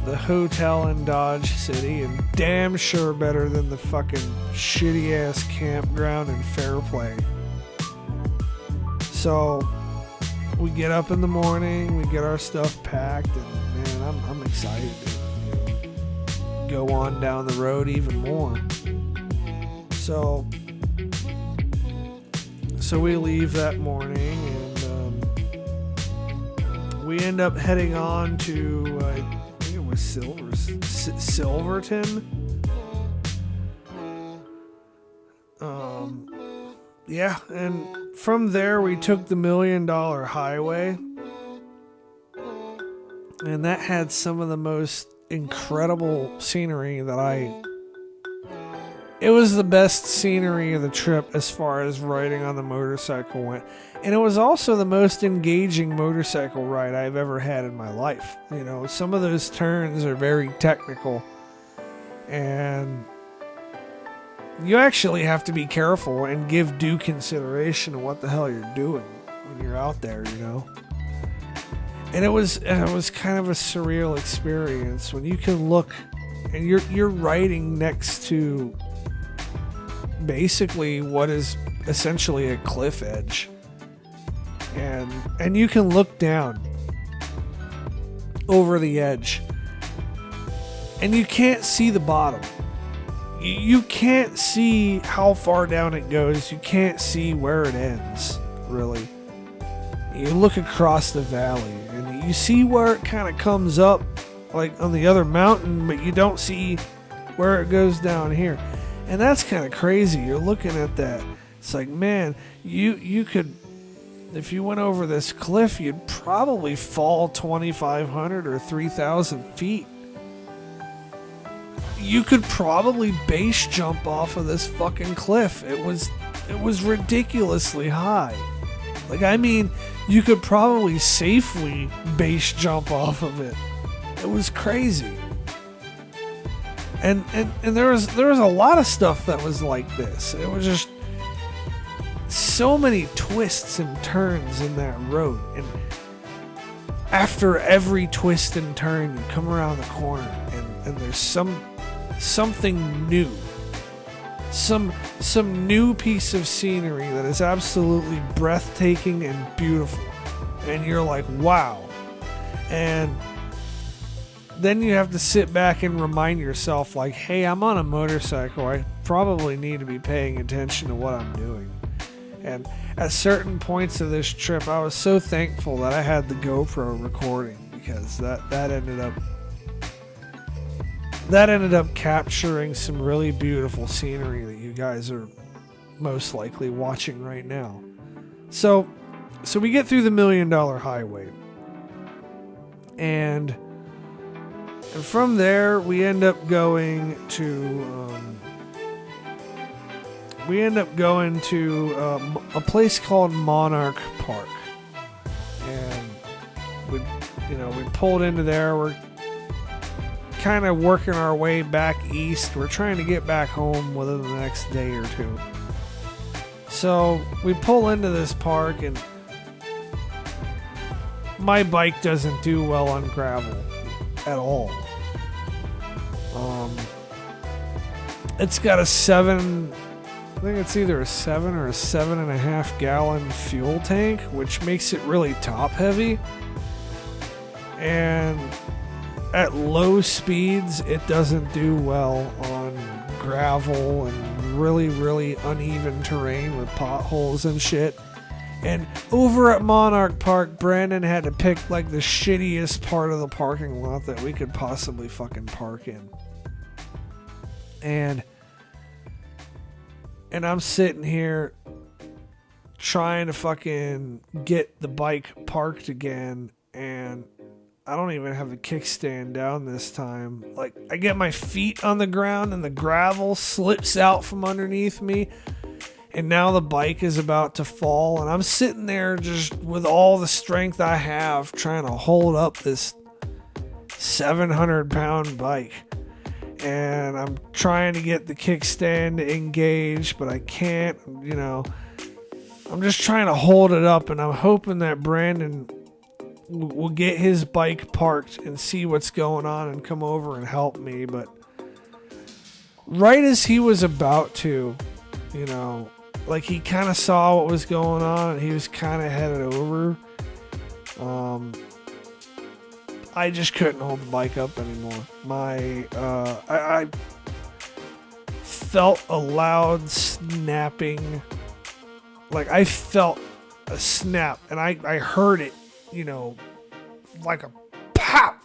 Speaker 1: the hotel in Dodge City, and damn sure better than the fucking shitty ass campground in Fairplay. So we get up in the morning, we get our stuff packed, and man, I'm excited to go on down the road even more. So we leave that morning, and we end up heading on to Silverton. Yeah, and from there we took the $1 Million Highway, and that had some of the most incredible scenery it was the best scenery of the trip as far as riding on the motorcycle went. And it was also the most engaging motorcycle ride I've ever had in my life. Some of those turns are very technical, and you actually have to be careful and give due consideration to what the hell you're doing when you're out there, And it was kind of a surreal experience when you can look and you're riding next to basically what is essentially a cliff edge, and you can look down over the edge and you can't see the bottom. You can't see how far down it goes. You can't see where it ends, really. You look across the valley and you see where it kind of comes up like on the other mountain, but you don't see where it goes down here. And that's kind of crazy. You're looking at that. It's like, man, you could, if you went over this cliff, you'd probably fall 2,500 or 3,000 feet. You could probably base jump off of this fucking cliff. It was ridiculously high. Like, I mean, you could probably safely base jump off of it. It was crazy. And there was a lot of stuff that was like this. It was just so many twists and turns in that road. And after every twist and turn, you come around the corner and there's something new. Some new piece of scenery that is absolutely breathtaking and beautiful. And you're like, wow. And then you have to sit back and remind yourself, like, hey, I'm on a motorcycle. I probably need to be paying attention to what I'm doing. And at certain points of this trip, I was so thankful that I had the GoPro recording, because that ended up capturing some really beautiful scenery that you guys are most likely watching right now. So we get through the $1 Million Highway, and from there we end up going to we end up going to a place called Monarch Park, and we pulled into there. We're kind of working our way back east. We're trying to get back home within the next day or two. So we pull into this park, and my bike doesn't do well on gravel at all. It's got I think it's either a 7 or a 7.5 gallon fuel tank, which makes it really top heavy. And at low speeds, it doesn't do well on gravel and really, really uneven terrain with potholes and shit. And over at Monarch Park, Brandon had to pick like the shittiest part of the parking lot that we could possibly fucking park in. And I'm sitting here trying to fucking get the bike parked again, and I don't even have the kickstand down this time. Like, I get my feet on the ground and the gravel slips out from underneath me, and now the bike is about to fall, and I'm sitting there just with all the strength I have trying to hold up this 700-pound bike. And I'm trying to get the kickstand to engage, but I can't, I'm just trying to hold it up, and I'm hoping that Brandon will get his bike parked and see what's going on and come over and help me. But right as he was about to, like he kind of saw what was going on and he was kind of headed over, I just couldn't hold the bike up anymore. I felt a loud snapping. Like, I felt a snap, and I heard it, like a pop.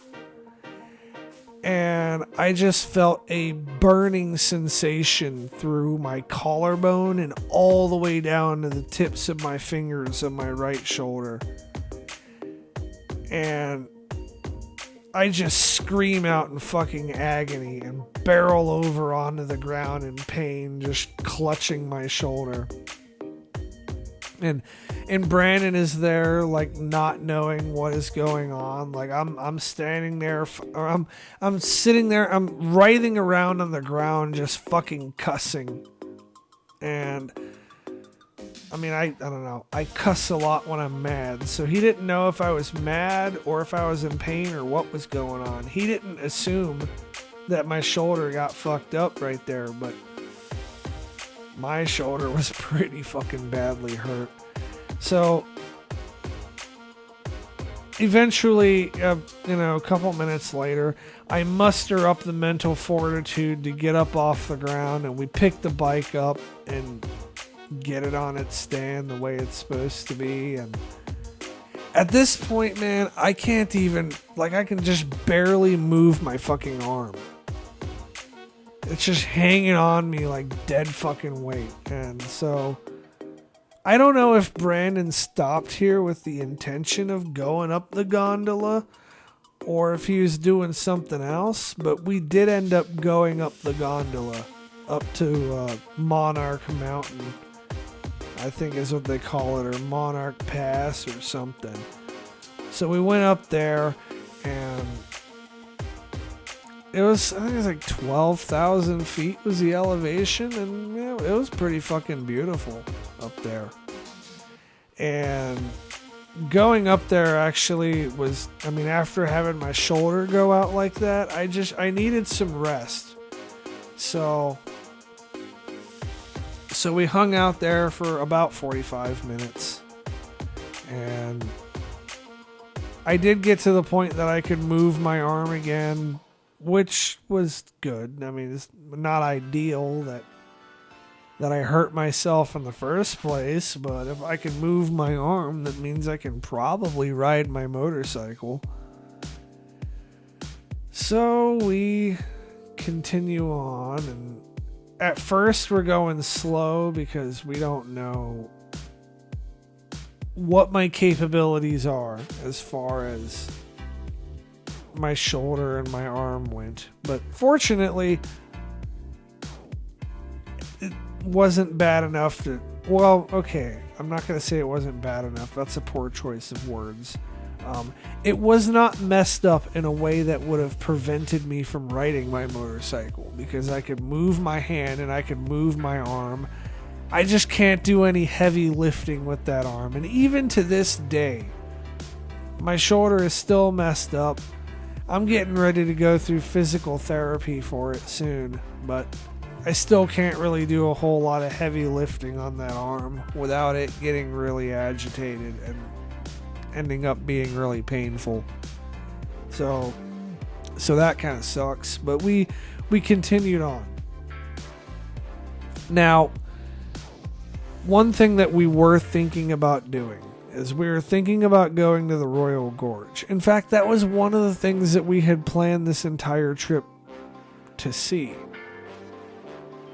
Speaker 1: And I just felt a burning sensation through my collarbone and all the way down to the tips of my fingers of my right shoulder. And I just scream out in fucking agony and barrel over onto the ground in pain, just clutching my shoulder. And Brandon is there, like, not knowing what is going on. Like, I'm standing there, or I'm sitting there, I'm writhing around on the ground, just fucking cussing. And I mean, I don't know. I cuss a lot when I'm mad. So he didn't know if I was mad or if I was in pain or what was going on. He didn't assume that my shoulder got fucked up right there, but my shoulder was pretty fucking badly hurt. So eventually, a couple minutes later, I muster up the mental fortitude to get up off the ground, and we pick the bike up and get it on its stand the way it's supposed to be. And at this point, man, I can't even, like, I can just barely move my fucking arm. It's just hanging on me like dead fucking weight. And so I don't know if Brandon stopped here with the intention of going up the gondola or if he was doing something else, but we did end up going up the gondola up to Monarch Mountain, I think is what they call it, or Monarch Pass or something. So we went up there, and I think it was like 12,000 feet was the elevation, and it was pretty fucking beautiful up there. And going up there actually was, after having my shoulder go out like that, I needed some rest. So we hung out there for about 45 minutes. And I did get to the point that I could move my arm again, which was good. It's not ideal that I hurt myself in the first place, but if I can move my arm, that means I can probably ride my motorcycle. So we continue on, and at first we're going slow because we don't know what my capabilities are as far as my shoulder and my arm went. But fortunately, wasn't bad enough to... Well, okay, I'm not going to say it wasn't bad enough. That's a poor choice of words. It was not messed up in a way that would have prevented me from riding my motorcycle, because I could move my hand and I could move my arm. I just can't do any heavy lifting with that arm. And even to this day, my shoulder is still messed up. I'm getting ready to go through physical therapy for it soon, but I still can't really do a whole lot of heavy lifting on that arm without it getting really agitated and ending up being really painful. So that kind of sucks, but we continued on. Now, one thing that we were thinking about doing is we were thinking about going to the Royal Gorge. In fact, that was one of the things that we had planned this entire trip to see.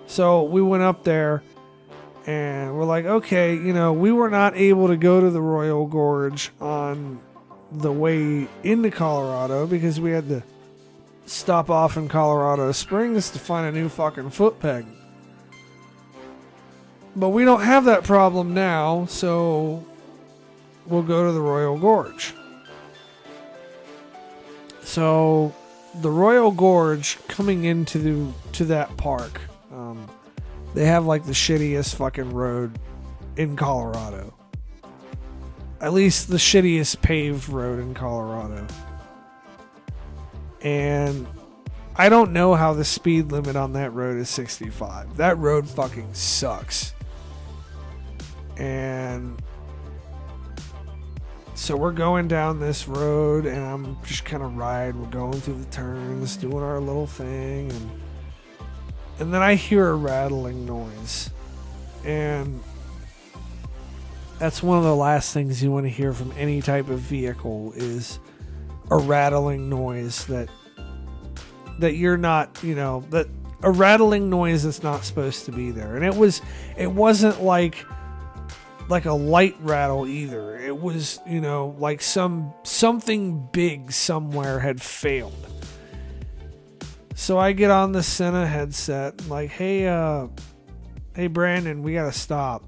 Speaker 1: So we went up there and we're like, okay, we were not able to go to the Royal Gorge on the way into Colorado because we had to stop off in Colorado Springs to find a new fucking foot peg. But we don't have that problem now, so we'll go to the Royal Gorge. So the Royal Gorge, coming into that park, they have like the shittiest fucking road in Colorado. At least the shittiest paved road in Colorado. And I don't know how the speed limit on that road is 65. That road fucking sucks. And so we're going down this road and I'm just kind of riding. We're going through the turns, doing our little thing, and then I hear a rattling noise. And that's one of the last things you want to hear from any type of vehicle is a rattling noise that you're not, that a rattling noise that's not supposed to be there. And it wasn't like a light rattle either. It was, like something big somewhere had failed. So I get on the Senna headset, like, hey Brandon, we gotta stop.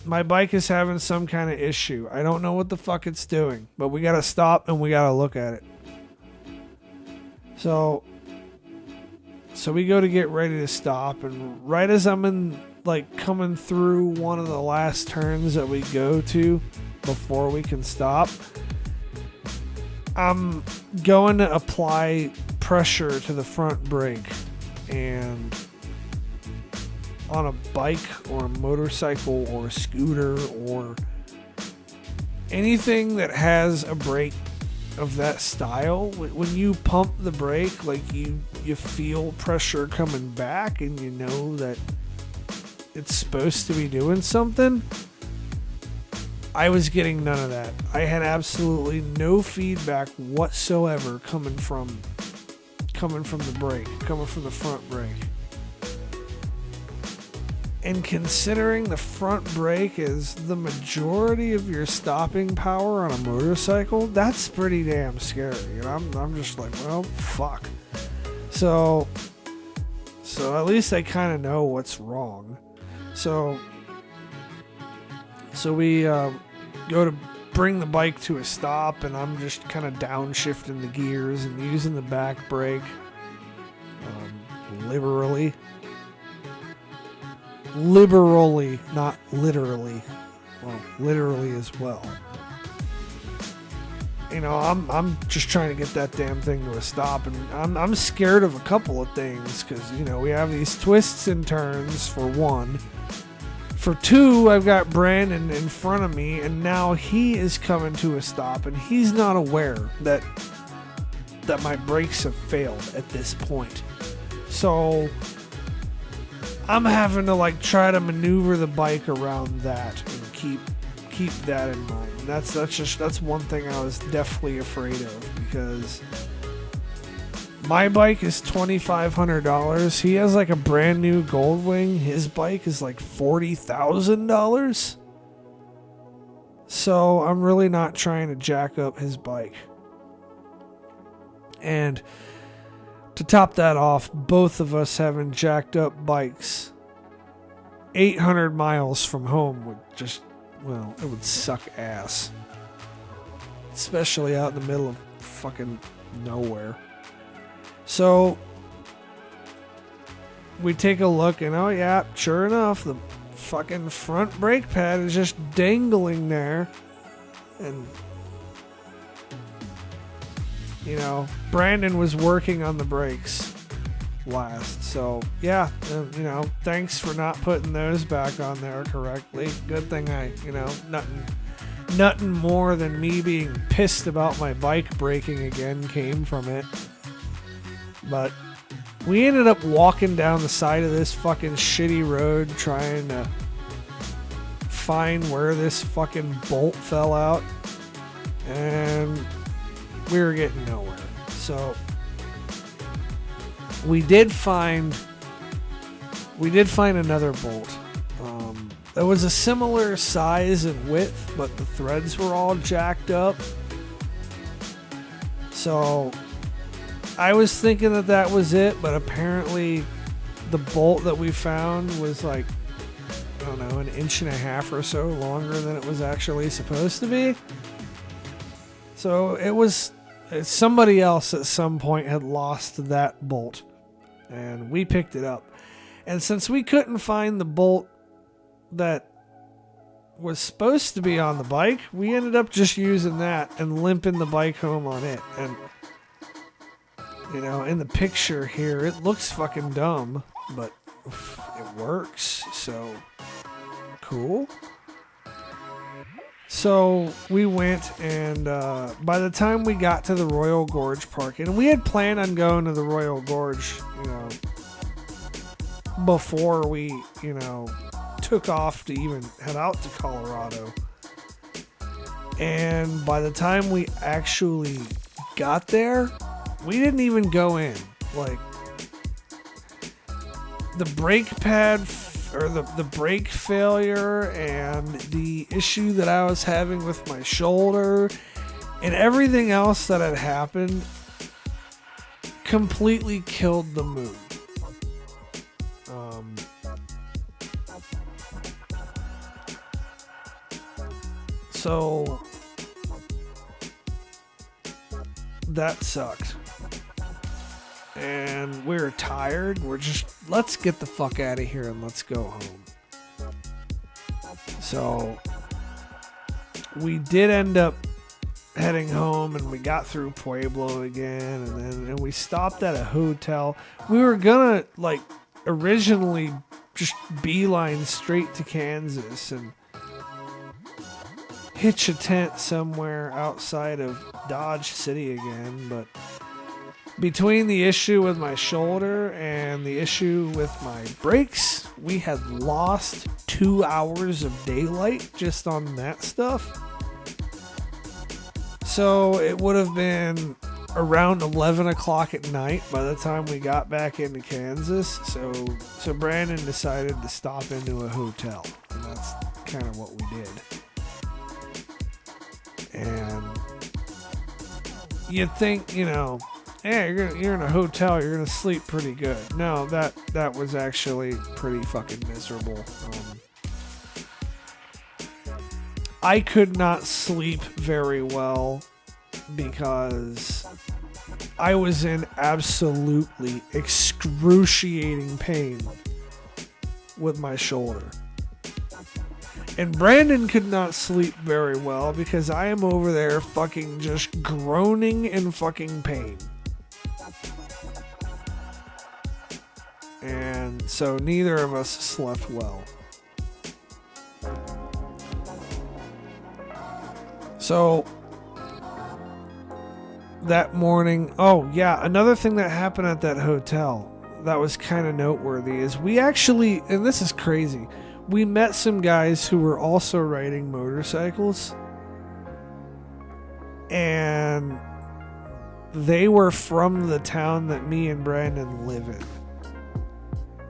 Speaker 1: My bike is having some kind of issue. I don't know what the fuck it's doing, but we gotta stop and we gotta look at it. So we go to get ready to stop, and right as I'm coming through one of the last turns that we go to before we can stop, I'm going to apply pressure to the front brake, and on a bike or a motorcycle or a scooter or anything that has a brake of that style, when you pump the brake, like you feel pressure coming back and you know that it's supposed to be doing something. I was getting none of that. I had absolutely no feedback whatsoever coming from the brake, coming from the front brake. And considering the front brake is the majority of your stopping power on a motorcycle, that's pretty damn scary. And I'm just like, well, fuck. So at least I kind of know what's wrong. So we go to bring the bike to a stop, and I'm just kind of downshifting the gears and using the back brake liberally, not literally. Well, literally as well. I'm just trying to get that damn thing to a stop, and I'm scared of a couple of things because we have these twists and turns for one. For two, I've got Brandon in front of me, and now he is coming to a stop, and he's not aware that my brakes have failed at this point. So I'm having to try to maneuver the bike around that and keep that in mind. And that's one thing I was definitely afraid of, because my bike is $2,500. He has a brand new Goldwing. His bike is $40,000. So I'm really not trying to jack up his bike. And to top that off, both of us having jacked up bikes 800 miles from home would just, well, it would suck ass. Especially out in the middle of fucking nowhere. So we take a look and oh yeah, sure enough, the fucking front brake pad is just dangling there. And you know, Brandon was working on the brakes last. So yeah, you know, thanks for not putting those back on there correctly. Good thing nothing more than me being pissed about my bike breaking again came from it. But we ended up walking down the side of this fucking shitty road trying to find where this fucking bolt fell out. And we were getting nowhere. So we did find another bolt. It was a similar size and width, but the threads were all jacked up. So I was thinking that was it, but apparently the bolt that we found was like, I don't know, 1.5 inches or so longer than it was actually supposed to be. So somebody else at some point had lost that bolt, and we picked it up. And since we couldn't find the bolt that was supposed to be on the bike, we ended up just using that and limping the bike home on it. And you know, in the picture here, it looks fucking dumb, but it works, so cool. So we went, and by the time we got to the Royal Gorge Park, and we had planned on going to the Royal Gorge, you know, before we, you know, took off to even head out to Colorado. And by the time we actually got there, we didn't even go in. Like, the brake pad or the brake failure and the issue that I was having with my shoulder and everything else that had happened completely killed the mood. So that sucked. And we were tired. We're just, let's get the fuck out of here and let's go home. So we did end up heading home, and we got through Pueblo again, and we stopped at a hotel. We were gonna, like, originally just beeline straight to Kansas and hitch a tent somewhere outside of Dodge City again, but between the issue with my shoulder and the issue with my brakes, we had lost 2 hours of daylight just on that stuff. So it would have been around 11 o'clock at night by the time we got back into Kansas. So Brandon decided to stop into a hotel, and that's kind of what we did. And you'd think, you know, yeah, you're in a hotel, you're gonna sleep pretty good. No, that was actually pretty fucking miserable. I could not sleep very well because I was in absolutely excruciating pain with my shoulder. And Brandon could not sleep very well because I am over there fucking just groaning in fucking pain. And so neither of us slept well. So that morning, oh yeah, another thing that happened at that hotel that was kind of noteworthy is we actually, and this is crazy, we met some guys who were also riding motorcycles, and they were from the town that me and Brandon live in.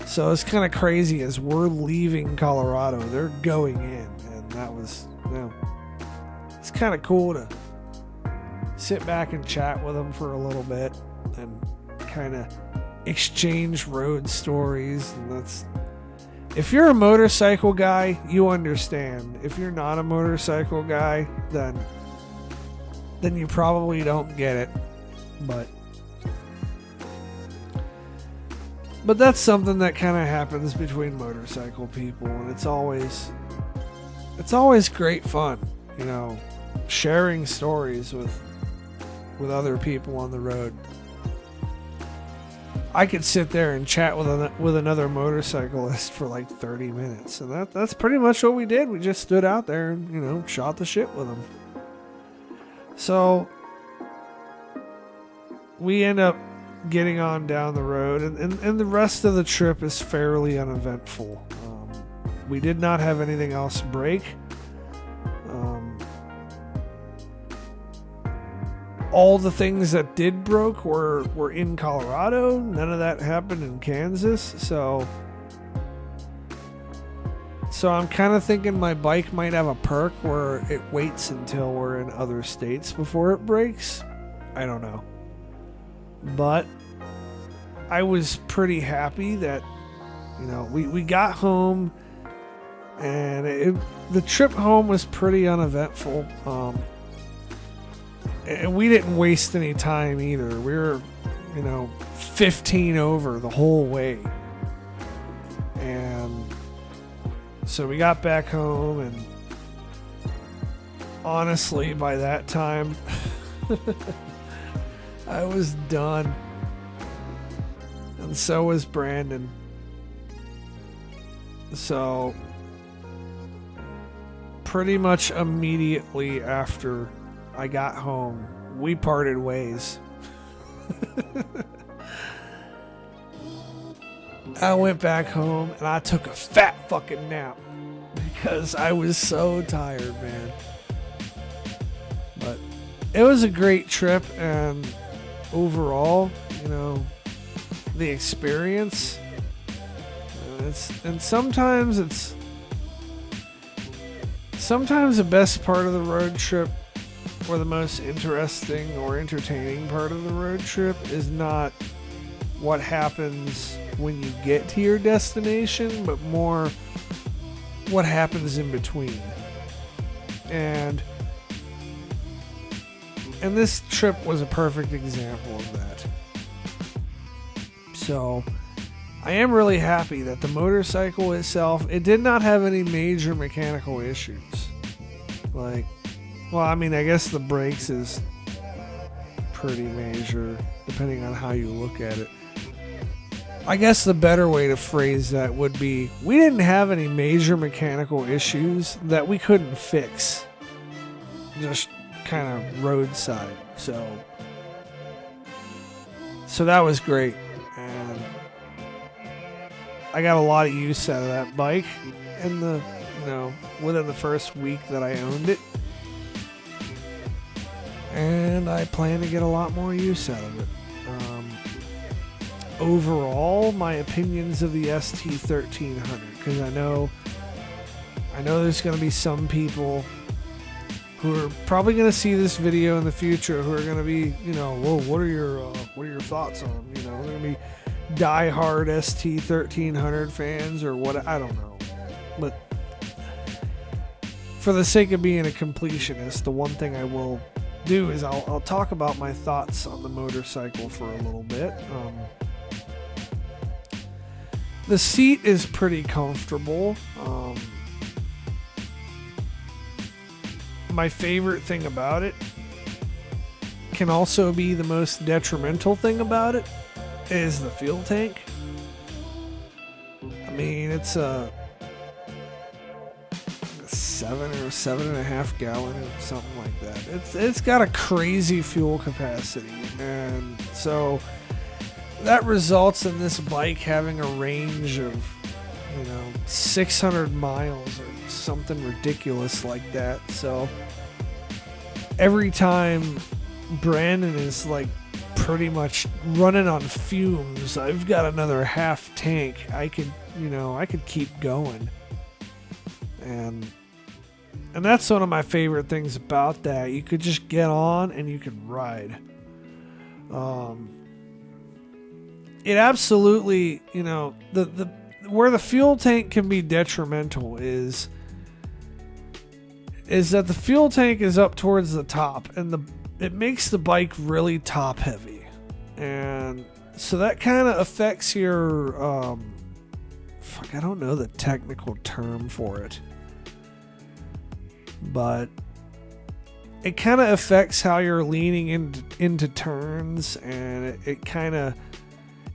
Speaker 1: So it's kind of crazy, as we're leaving Colorado, they're going in, and that was, you know, it's kind of cool to sit back and chat with them for a little bit and kind of exchange road stories, and If you're a motorcycle guy, you understand. If you're not a motorcycle guy, then you probably don't get it. But that's something that kind of happens between motorcycle people, and it's always great fun, you know, sharing stories with other people on the road. I could sit there and chat with another motorcyclist for like 30 minutes, and that's pretty much what we did. We just stood out there and, you know, shot the shit with them. So we end up getting on down the road, and the rest of the trip is fairly uneventful. We did not have anything else break. All the things that did broke were in Colorado. None of that happened in Kansas. So I'm kind of thinking my bike might have a perk where it waits until we're in other states before it breaks. I don't know. But I was pretty happy that, you know, we got home, and the trip home was pretty uneventful. And we didn't waste any time either. We were, you know, 15 over the whole way. And so we got back home, and honestly, by that time, I was done. And so was Brandon. So pretty much immediately after I got home, we parted ways. I went back home and I took a fat fucking nap because I was so tired, man. But it was a great trip, and overall, you know, the experience, sometimes the best part of the road trip, or the most interesting or entertaining part of the road trip, is not what happens when you get to your destination, but more what happens in between. And this trip was a perfect example of that. So I am really happy that the motorcycle itself, it did not have any major mechanical issues. Like, well, I mean, I guess the brakes is pretty major, depending on how you look at it. I guess the better way to phrase that would be, we didn't have any major mechanical issues that we couldn't fix. Just kind of roadside. So that was great. And I got a lot of use out of that bike in within the first week that I owned it. And I plan to get a lot more use out of it. Overall, my opinions of the ST1300, because I know there's going to be some people who are probably going to see this video in the future who are going to be, you know, whoa, what are your thoughts on, you know, they're going to be diehard ST1300 fans or what, I don't know. But for the sake of being a completionist, the one thing I will do is I'll talk about my thoughts on the motorcycle for a little bit. The seat is pretty comfortable. My favorite thing about it can also be the most detrimental thing about it is the fuel tank. I mean, it's a 7 or 7.5 gallon or something like that. It's got a crazy fuel capacity, and so that results in this bike having a range of, 600 miles or something ridiculous like that. So every time Brandon is like pretty much running on fumes, I've got another half tank. I could keep going. And that's one of my favorite things about that. You could just get on and you could ride. It absolutely, where the fuel tank can be detrimental is that the fuel tank is up towards the top, and it makes the bike really top heavy, and so that kind of affects your I don't know the technical term for it, but it kind of affects how you're leaning into turns, and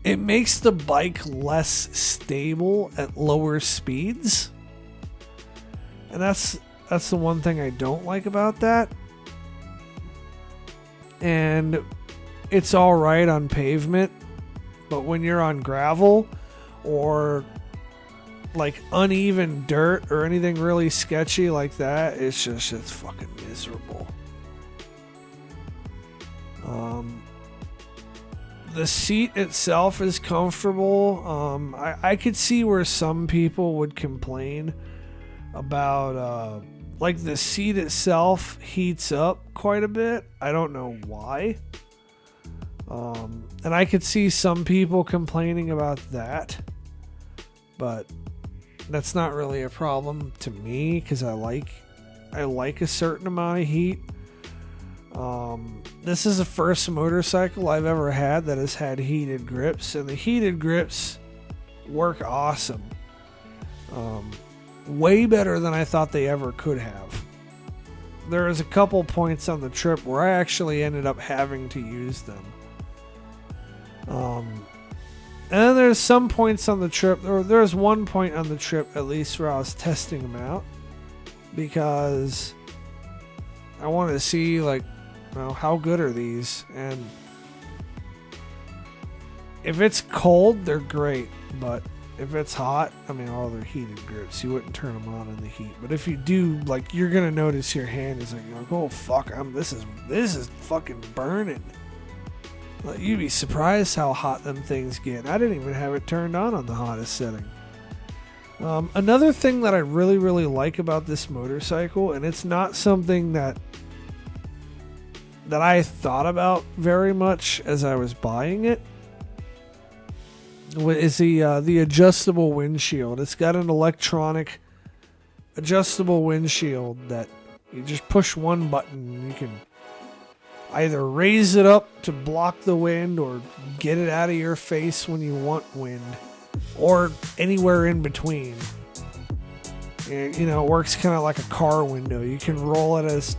Speaker 1: it makes the bike less stable at lower speeds. And that's the one thing I don't like about that. And it's all right on pavement, but when you're on gravel or like uneven dirt or anything really sketchy like that, it's fucking miserable. The seat itself is comfortable. I could see where some people would complain about like the seat itself heats up quite a bit. I don't know why. And I could see some people complaining about that, but that's not really a problem to me because I like a certain amount of heat. This is the first motorcycle I've ever had that has had heated grips, and the heated grips work awesome. Way better than I thought they ever could have. There was a couple points on the trip where I actually ended up having to use them. And then there's some points on the trip, or there's one point on the trip at least where I was testing them out because I wanted to see like, well, how good are these? And if it's cold, they're great, but if it's hot, I mean, all they're heated grips. You wouldn't turn them on in the heat. But if you do, like, you're gonna notice your hand is like, oh fuck, this is fucking burning. Like, you'd be surprised how hot them things get. I didn't even have it turned on the hottest setting. Another thing that I really, really like about this motorcycle, and it's not something that I thought about very much as I was buying it, is the adjustable windshield. It's got an electronic adjustable windshield that you just push one button and you can either raise it up to block the wind or get it out of your face when you want wind, or anywhere in between. You know, it works kind of like a car window. You can roll it as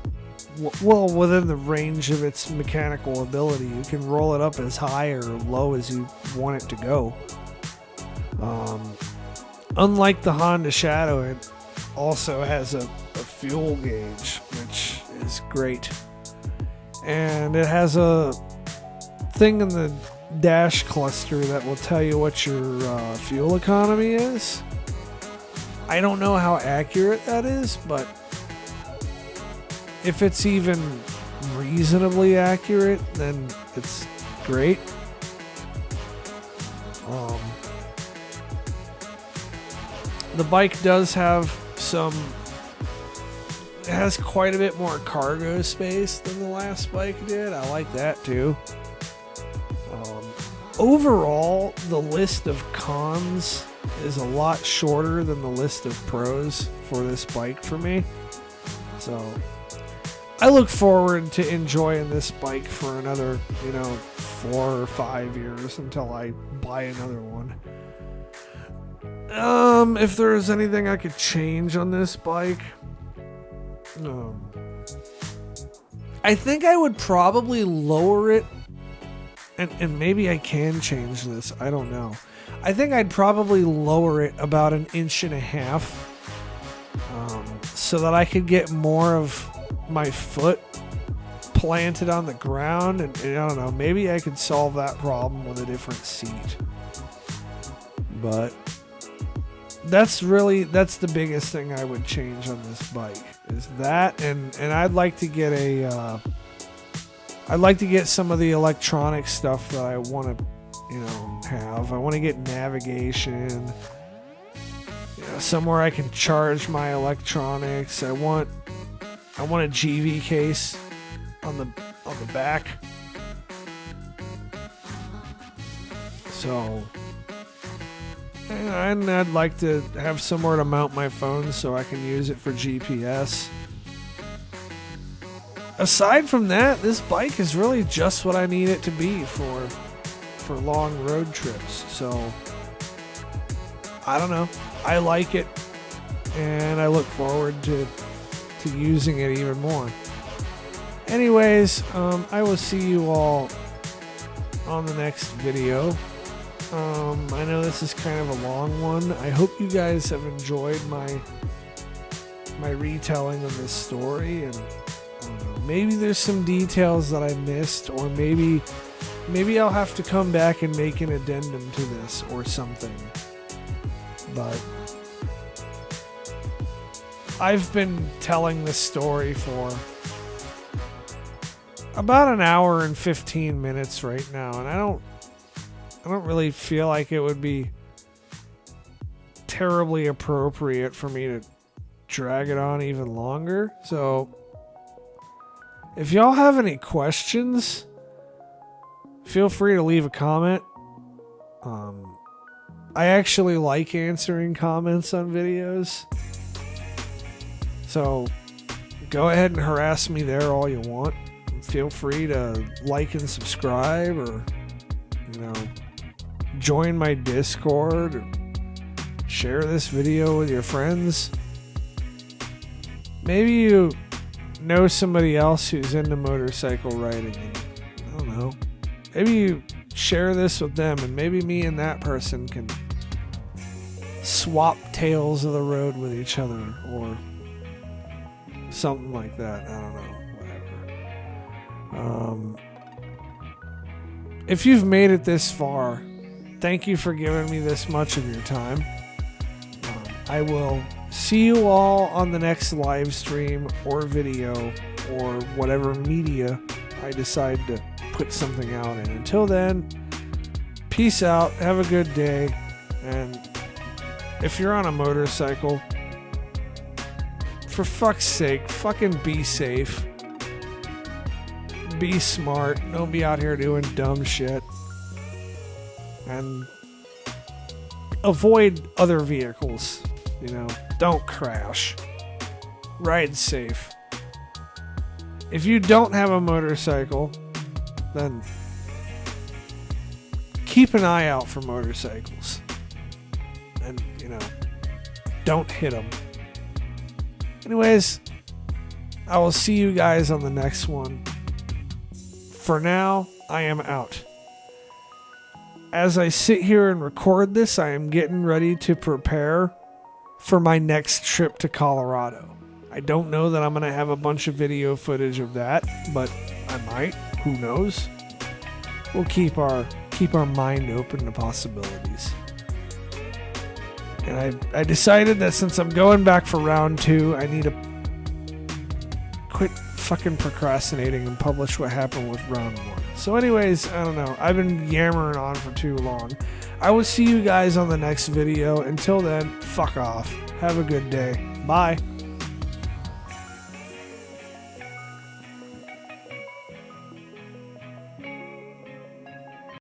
Speaker 1: well within the range of its mechanical ability. You can roll it up as high or low as you want it to go. Unlike the Honda Shadow, it also has a fuel gauge, which is great. And it has a thing in the dash cluster that will tell you what your fuel economy is. I don't know how accurate that is, but if it's even reasonably accurate, then it's great. The bike does have it has quite a bit more cargo space than the last bike did. I like that too. Overall, the list of cons is a lot shorter than the list of pros for this bike for me. So I look forward to enjoying this bike for another, 4 or 5 years until I buy another one. If there's anything I could change on this bike, I think I would probably lower it, and maybe I can change this, I don't know. I think I'd probably lower it about 1.5 inches, so that I could get more of my foot planted on the ground, and I don't know, maybe I could solve that problem with a different seat. But that's the biggest thing I would change on this bike is that, and I'd like to get some of the electronic stuff that I want to have. I want to get navigation, somewhere I can charge my electronics. I want a GV case on the back. So And I'd like to have somewhere to mount my phone so I can use it for GPS. Aside from that, this bike is really just what I need it to be for long road trips. So, I don't know. I like it, and I look forward to using it even more. Anyways, I will see you all on the next video. I know this is kind of a long one. I hope you guys have enjoyed my retelling of this story, and I don't know, maybe there's some details that I missed, or maybe I'll have to come back and make an addendum to this or something. But I've been telling this story for about an hour and 15 minutes right now, and I don't really feel like it would be terribly appropriate for me to drag it on even longer. So if y'all have any questions, feel free to leave a comment. I actually like answering comments on videos, so go ahead and harass me there all you want. Feel free to like and subscribe, or join my Discord, or share this video with your friends. Maybe you know somebody else who's into motorcycle riding, and I don't know, maybe you share this with them, and maybe me and that person can swap tales of the road with each other, or something like that. I don't know, whatever. If you've made it this far, thank you for giving me this much of your time. I will see you all on the next live stream or video or whatever media I decide to put something out in. Until then, peace out, have a good day, and if you're on a motorcycle, for fuck's sake, fucking be safe. Be smart. Don't be out here doing dumb shit. And avoid other vehicles. Don't crash. Ride safe. If you don't have a motorcycle, then keep an eye out for motorcycles. And, don't hit them. Anyways, I will see you guys on the next one. For now, I am out. As I sit here and record this, I am getting ready to prepare for my next trip to Colorado. I don't know that I'm going to have a bunch of video footage of that, but I might. Who knows? We'll keep our mind open to possibilities. And I decided that since I'm going back for round 2, I need to quit fucking procrastinating and publish what happened with round 1. So anyways, I don't know. I've been yammering on for too long. I will see you guys on the next video. Until then, fuck off. Have a good day. Bye.